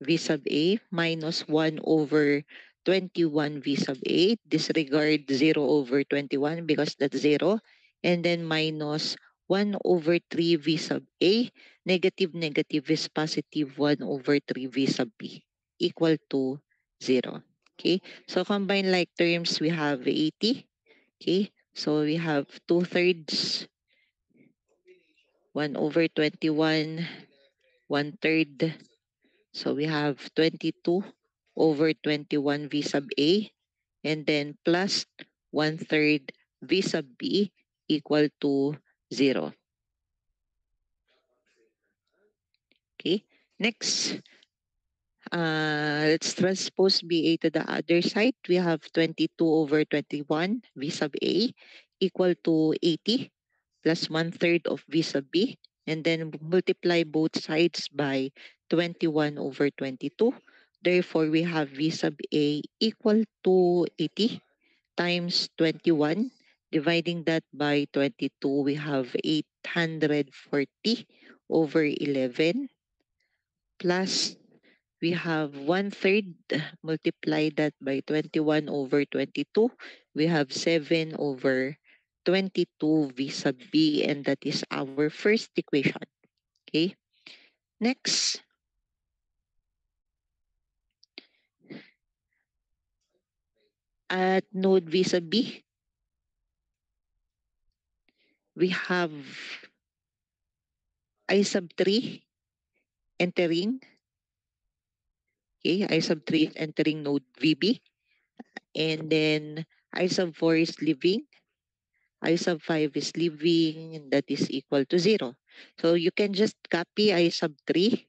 V sub A minus 1 over 21 V sub A. Disregard 0 over 21 because that's 0. And then minus 1 over 3 V sub A. Negative is positive 1 over 3 V sub B equal to 0. Okay. So combine like terms, we have 80. Okay. So we have 2/3, 1 over 21, 1/3. So we have 22 over 21 V sub A, and then plus 1/3 V sub B equal to 0. Okay. Next, let's transpose BA to the other side. We have 22 over 21 V sub A equal to 80 plus 1/3 of V sub B, and then multiply both sides by 21 over 22. Therefore, we have V sub A equal to 80 times 21. Dividing that by 22, we have 840 over 11 plus we have 1/3, multiply that by 21 over 22. We have 7 over 22 V sub B, and that is our first equation. Okay. Next, at node V sub B, we have I sub 3 entering. Okay, I sub 3 is entering node VB. And then I sub 4 is leaving. I sub 5 is leaving, and that is equal to 0. So you can just copy I sub 3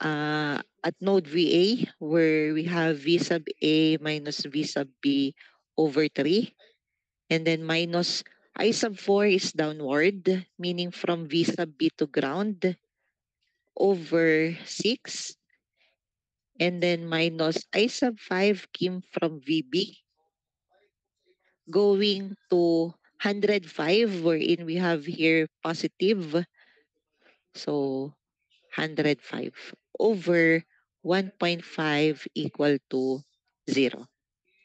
at node VA, where we have V sub A minus V sub B over 3. And then minus I sub 4 is downward, meaning from V sub B to ground, over 6. And then minus I sub 5 came from VB, going to 105, wherein we have here positive. So 105 over 1.5 equal to 0.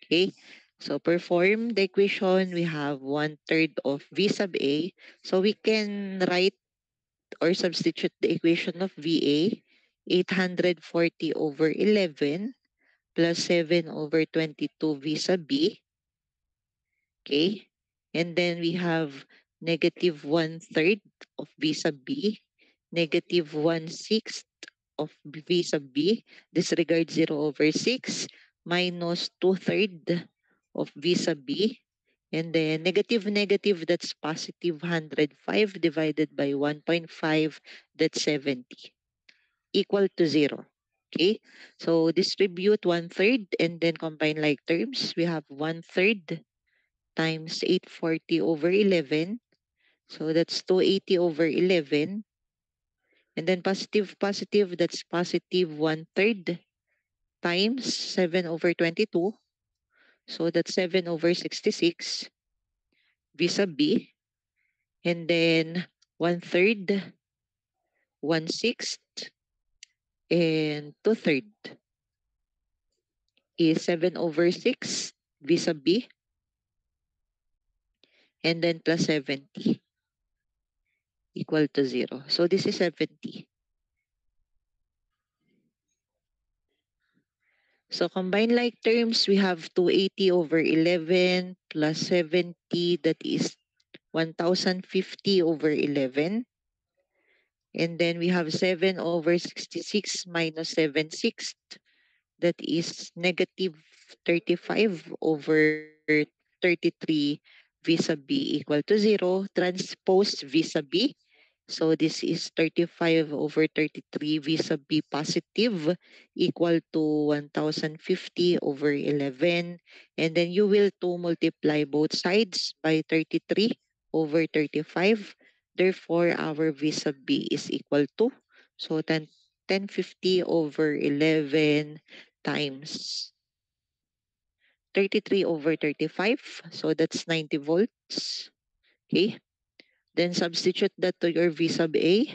Okay, so perform the equation. We have 1/3 of V sub A. So we can write or substitute the equation of VA, 840 over 11 plus 7 over 22 V sub B. Okay, and then we have negative 1/3 of V sub B, negative 1/6 of V sub B, disregard 0 over 6, minus 2/3 of V sub B, and then negative negative, that's positive 105 divided by 1.5, that's 70, equal to 0. Okay, so distribute 1/3 and then combine like terms. We have 1/3 times 840 over 11. So that's 280 over 11. And then positive, positive, that's positive 1/3 times 7 over 22. So that's 7 over 66 V sub B. And then 1/3, 1/6, and 2/3 is 7 over 6 V sub B. And then plus 70 equal to 0. So this is 70. So combine like terms, we have 280 over 11 plus 70, that is 1050 over 11. And then we have 7 over 66 minus 7/6, that is negative 35 over 33 V sub B equal to 0. Transpose V sub B. So this is 35 over 33 V sub B positive equal to 1050 over 11. And then you will multiply both sides by 33 over 35. Therefore, our V sub B is equal to, so 1050 over 11 times 33 over 35. So that's 90 volts. Okay. Then substitute that to your V sub A.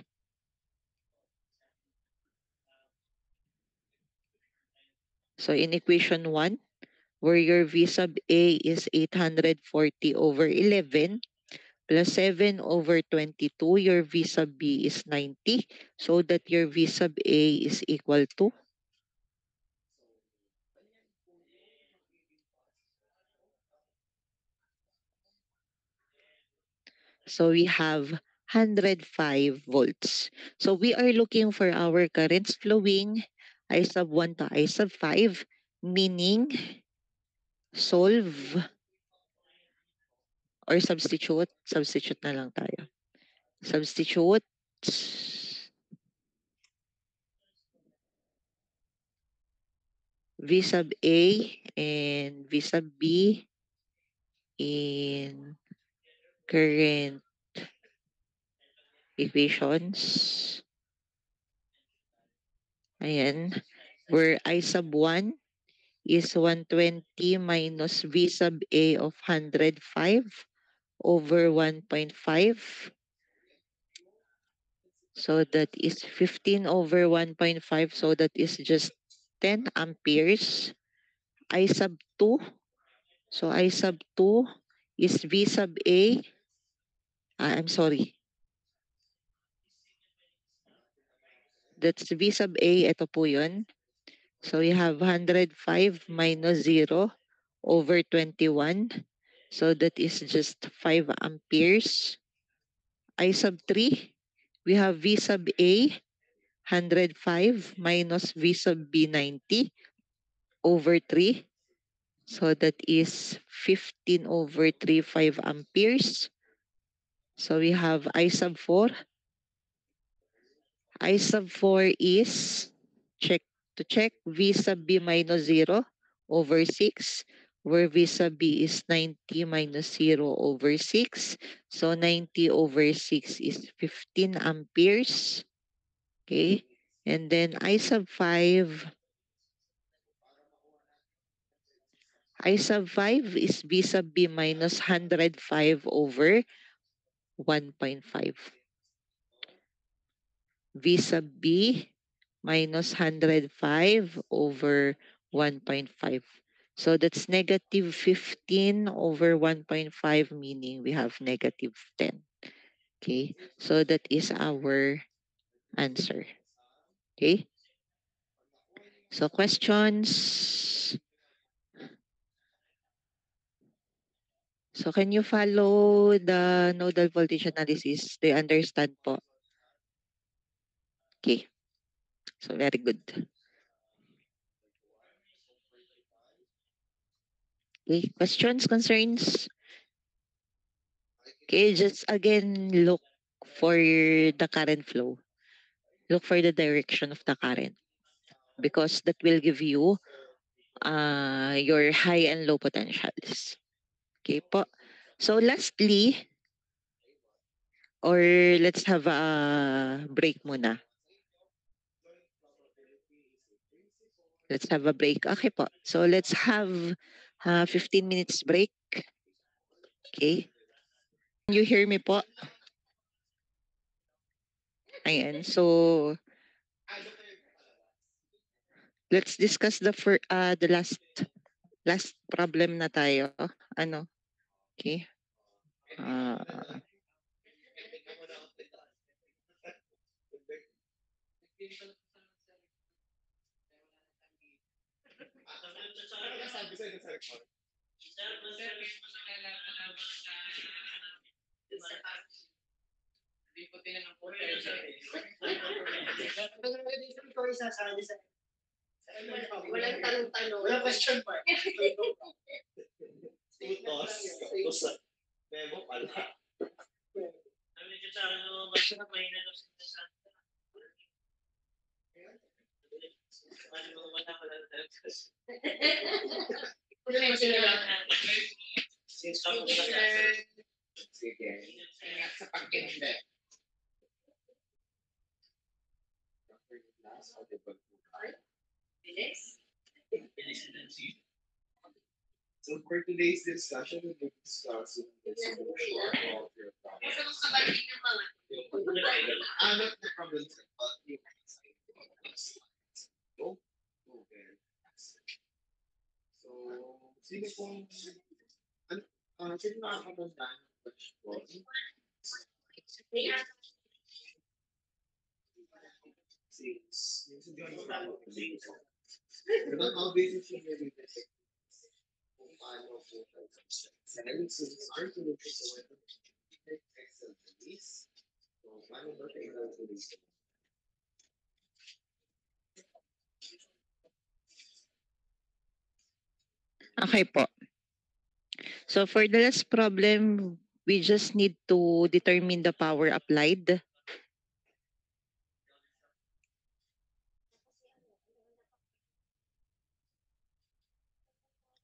So in equation 1, where your V sub A is 840 over 11 plus 7 over 22, your V sub B is 90. So that your V sub A is equal to, so we have 105 volts. So we are looking for our currents flowing I sub 1 to I sub 5, meaning solve or substitute na lang tayo. Substitute V sub A and V sub B in current equations. Ayan. Where I sub 1 is 120 minus V sub A of 105 over 1.5. So that is 15 over 1.5. So that is just 10 amperes. I sub 2. So I sub 2 is V sub A. I'm sorry. That's V sub A. Ito po yun. So we have 105 minus 0 over 21. So that is just 5 amperes. I sub 3, we have V sub A, 105 minus V sub B, 90 over 3. So that is 15 over 3, 5 amperes. So we have I sub 4. I sub 4 is, check, V sub B minus 0 over 6, where V sub B is 90 minus 0 over 6. So 90 over 6 is 15 amperes. Okay. And then I sub 5. I sub 5 is V sub B minus 105 over 1.5. V sub B minus 105 over 1.5. So that's negative 15 over 1.5, meaning we have negative 10. Okay, so that is our answer. Okay, so questions? So can you follow the nodal voltage analysis? Do you understand po? Okay, so very good. Okay, questions, concerns? Okay, just again look for the current flow. Look for the direction of the current because that will give you your high and low potentials. Okay po. So lastly, or let's have a break muna. Let's have a break. Okay po. So let's have 15 minutes break. Okay. Can you hear me po? Ayan. So let's discuss the last problem na tayo. Ano? Okay. Walang tanong-tanong. Walang question mark. Tutos. Memo pala. Sige. Sa pagkindi. So for today's discussion, we will discuss the solution of your problem. Not the problems, but the So, sino pong, sino nakakabanda ng question? Pero ang basis yung nililitin kung paano po since our solution to excel release, so paano ba tayo release? Okay po. So for the last problem, we just need to determine the power applied.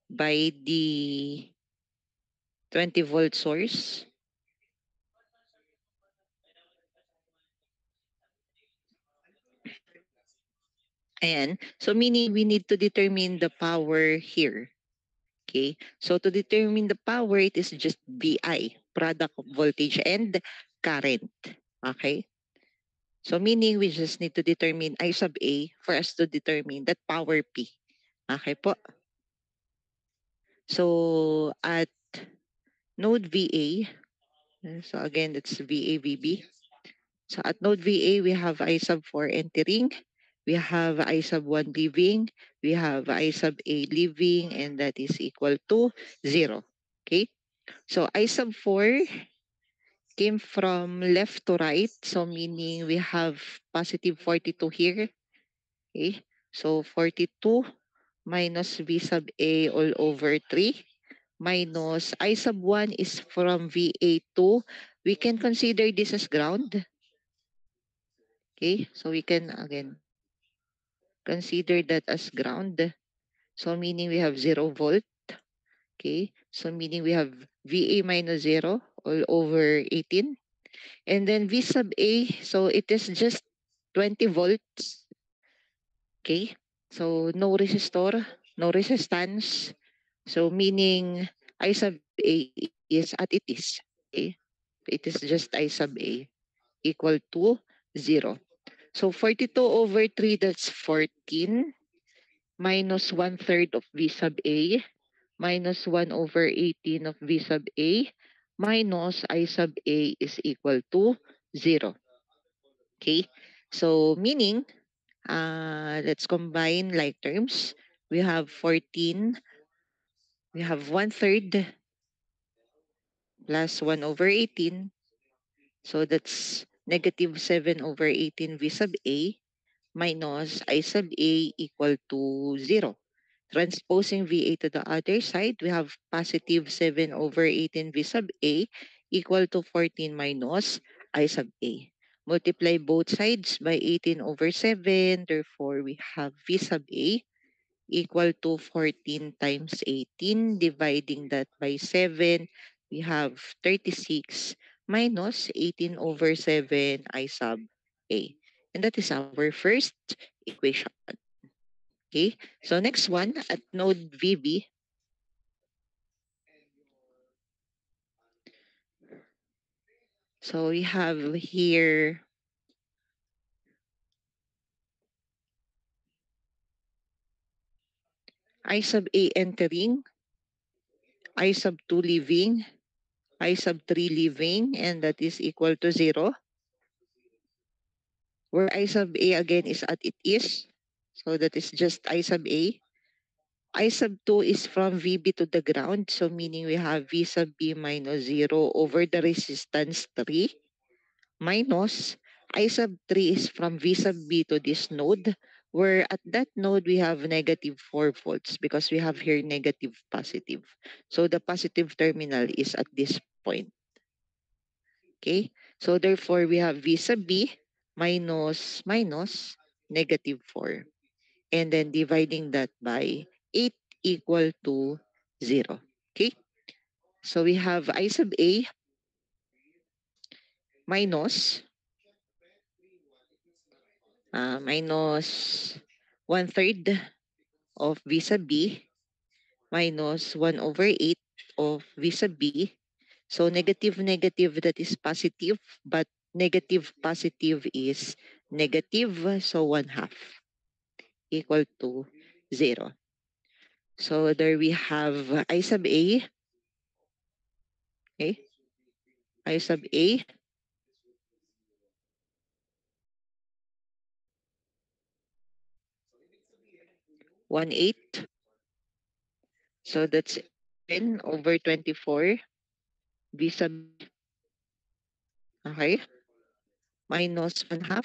By the 20-volt source. Ayan. So meaning we need to determine the power here. Okay. So to determine the power, it is just VI, product of voltage and current. Okay. So meaning we just need to determine I sub A for us to determine that power P. Okay po. So at node VA. So again, that's VA, VB. So at node VA, we have I sub 4 entering. We have I sub 1 leaving. We have I sub A leaving, and that is equal to 0. Okay. So I sub 4 came from left to right. So meaning we have positive 42 here. Okay. So 42 minus V sub A all over 3 minus I sub 1 is from VA2. We can consider this as ground. Okay. So we can again consider that as ground. So meaning we have 0 volt. Okay. So meaning we have VA minus 0 all over 18. And then V sub A, so it is just 20 volts. Okay. So no resistor, no resistance. So meaning I sub A is at it is. Okay. It is just I sub A equal to 0. So 42 over 3, that's 14 minus 1/3 of V sub A minus 1 over 18 of V sub A minus I sub A is equal to 0. Okay. So meaning, let's combine like terms. We have 14, we have 1/3 plus 1 over 18. So that's negative 7 over 18 V sub A minus I sub A equal to 0. Transposing VA to the other side, we have positive 7 over 18 V sub A equal to 14 minus I sub A. Multiply both sides by 18 over 7. Therefore, we have V sub A equal to 14 times 18. Dividing that by 7, we have 36 minus 18 over 7 I sub A. And that is our first equation. Okay, so next one at node VB. So we have here I sub A entering, I sub 2 leaving, I sub 3 leaving, and that is equal to 0. Where I sub A again is at it is. So that is just I sub A. I sub 2 is from VB to the ground. So meaning we have V sub B minus 0 over the resistance 3 minus I sub 3 is from V sub B to this node, where at that node we have negative 4 volts because we have here negative positive. So the positive terminal is at this point. Okay, so therefore we have V sub B minus negative 4. And then dividing that by 8 equal to 0. Okay, so we have I sub A minus minus 1/3 of V sub B minus 1 over 8 of V sub B. So negative, negative, that is positive, but negative, positive is negative, so 1/2 equal to 0. So there we have I sub A, okay, I sub A, one eighth. So that's 10 over 24 V sub B, okay, minus 1/2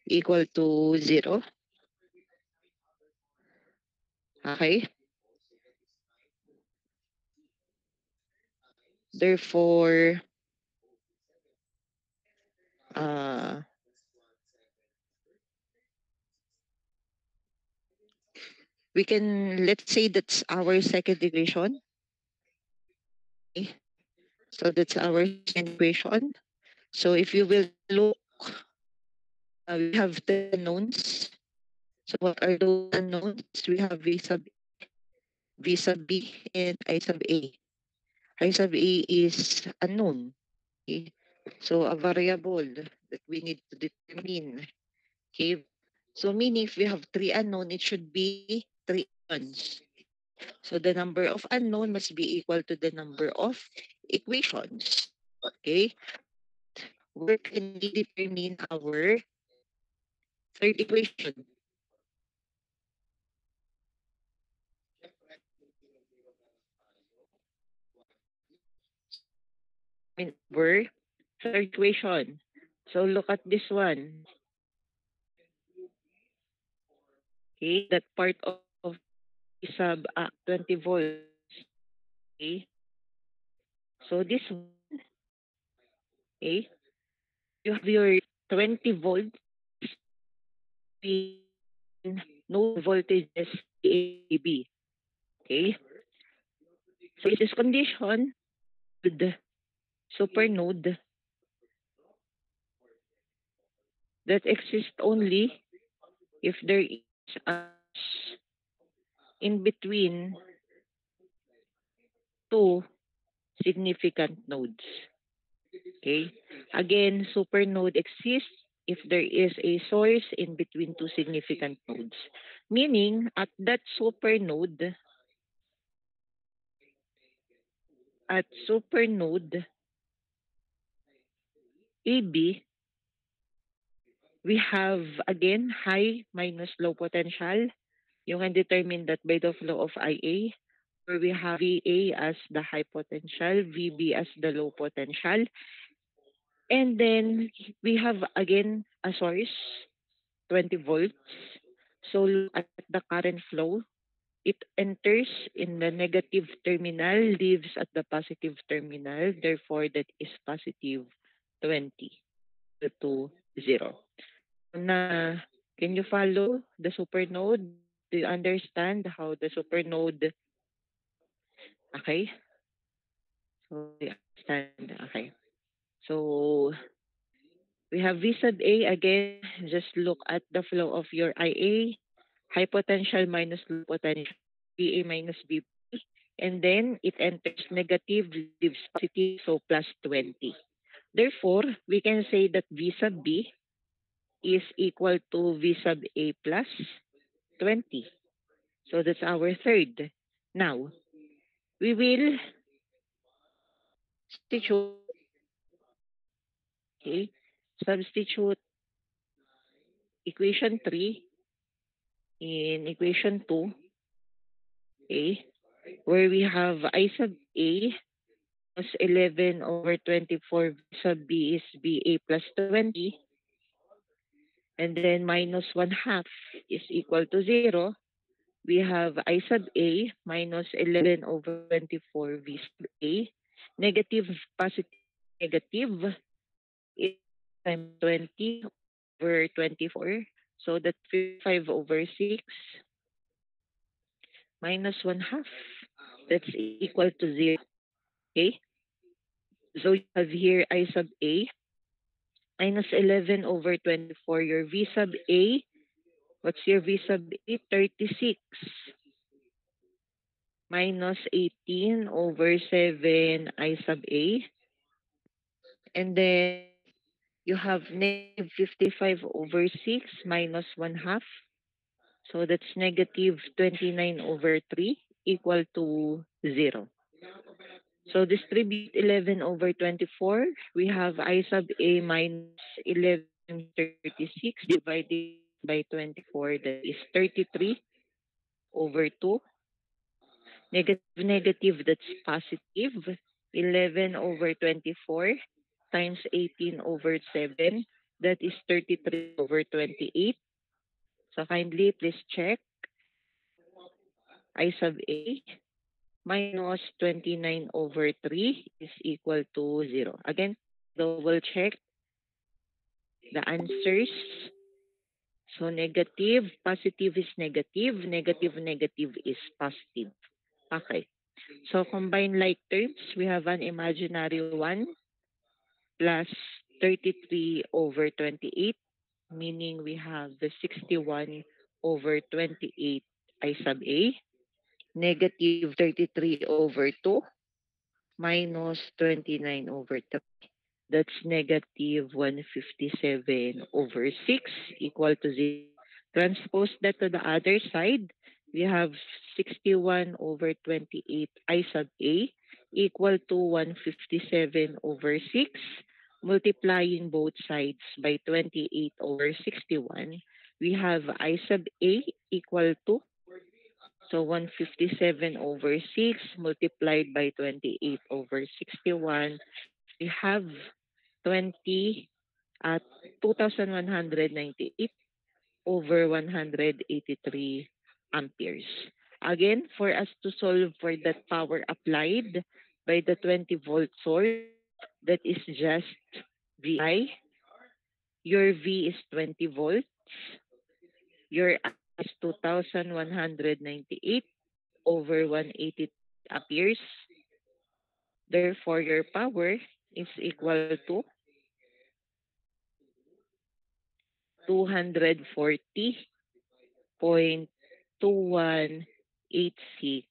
equal to 0. Okay. Therefore, uh, we can, let's say that's our second equation. Okay. So that's our second equation. So if you will look, we have the unknowns. So what are those unknowns? We have V sub B, and I sub A. I sub A is unknown. Okay. So a variable that we need to determine. Okay. So meaning if we have 3 unknown, it should be 3 unknowns. So the number of unknown must be equal to the number of equations. Okay? Where can we determine our third equation? I mean, our third equation. So look at this one. Okay, that part of sub 20 volts. Okay, so this one, okay, you have your 20 volts in node voltages A, B. Okay, so it is condition with the supernode that exists only if there is a in between two significant nodes. Okay. Again, supernode exists if there is a source in between two significant nodes. Meaning, at supernode AB, we have again high minus low potential. You can determine that by the flow of IA, where we have VA as the high potential, VB as the low potential. And then we have again a source, 20 volts. So look at the current flow. It enters in the negative terminal, leaves at the positive terminal. Therefore, that is positive 20 to 0. Now, can you follow the supernode? Do you understand how the supernode? Okay? So, you understand. Okay. So, we have V sub A again. Just look at the flow of your IA. High potential minus low potential. VA minus VB. And then it enters negative, leaves positive, so plus 20. Therefore, we can say that V sub B is equal to V sub A plus 20. So that's our third. Now, we will substitute, okay, substitute equation 3 in equation 2, okay, where we have I sub A plus 11 over 24, V sub B is BA plus 20, and then minus 1 half is equal to 0. We have I sub A minus 11 over 24 V sub A. Negative, positive, negative is times 20 over 24. So that's 55 over 6 minus 1 half. That's equal to 0. Okay? So you have here I sub A minus 11 over 24. Your V sub A, what's your V sub A? 36 minus 18 over 7 I sub A. And then you have negative 55 over 6 minus 1 half. So that's negative 29 over 3 equal to 0. So distribute 11 over 24. We have I sub A minus 11 36 divided by 24. That is 33 over 2. Negative, negative, that's positive. 11 over 24 times 18 over 7. That is 33 over 28. So kindly please check. I sub A minus 29 over 3 is equal to 0. Again, double check the answers. So negative, positive is negative, negative, negative is positive. Okay. So combine like terms, we have an imaginary 1 plus 33 over 28, meaning we have the 61 over 28 I sub A, negative 33 over 2, minus 29 over 3. That's negative 157 over 6 equal to 0. Transpose that to the other side. we have 61 over 28 I sub A equal to 157 over 6. Multiplying both sides by 28 over 61, we have I sub A equal to, so 157 over 6 multiplied by 28 over 61, we have 20 at 2,198 over 183 amperes. Again, for us to solve for that power applied by the 20 volt source, that is just VI. Your V is 20 volts. Your I is 2,198 over 180 amperes. Therefore, your power is equal to 240.2186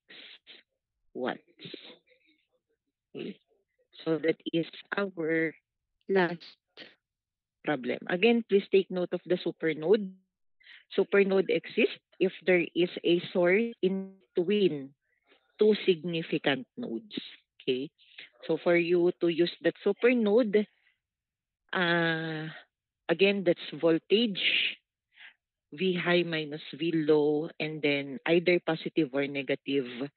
watts. Okay. So that is our last problem. Again, please take note of the supernode. Supernode exists if there is a source in between two significant nodes. Okay. So for you to use that supernode, uh, again, that's voltage, V high minus V low, and then either positive or negative,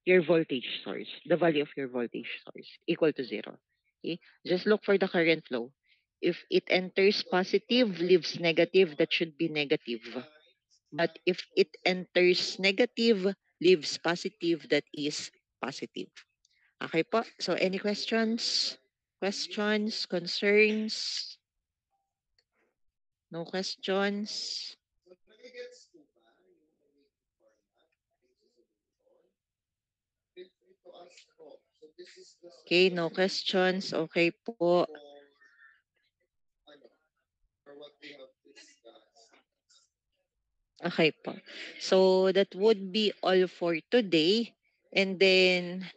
your voltage source, the value of your voltage source, equal to 0. Okay? Just look for the current flow. If it enters positive, leaves negative, that should be negative. But if it enters negative, leaves positive, that is positive. Okay po? So any questions? Questions? Concerns? No questions? So nagigets ko ba yung magiging format? Feel free to ask po. So this is the Okay, no questions. Okay po. ano, for what we have discussed. Okay po. So that would be all for today. And then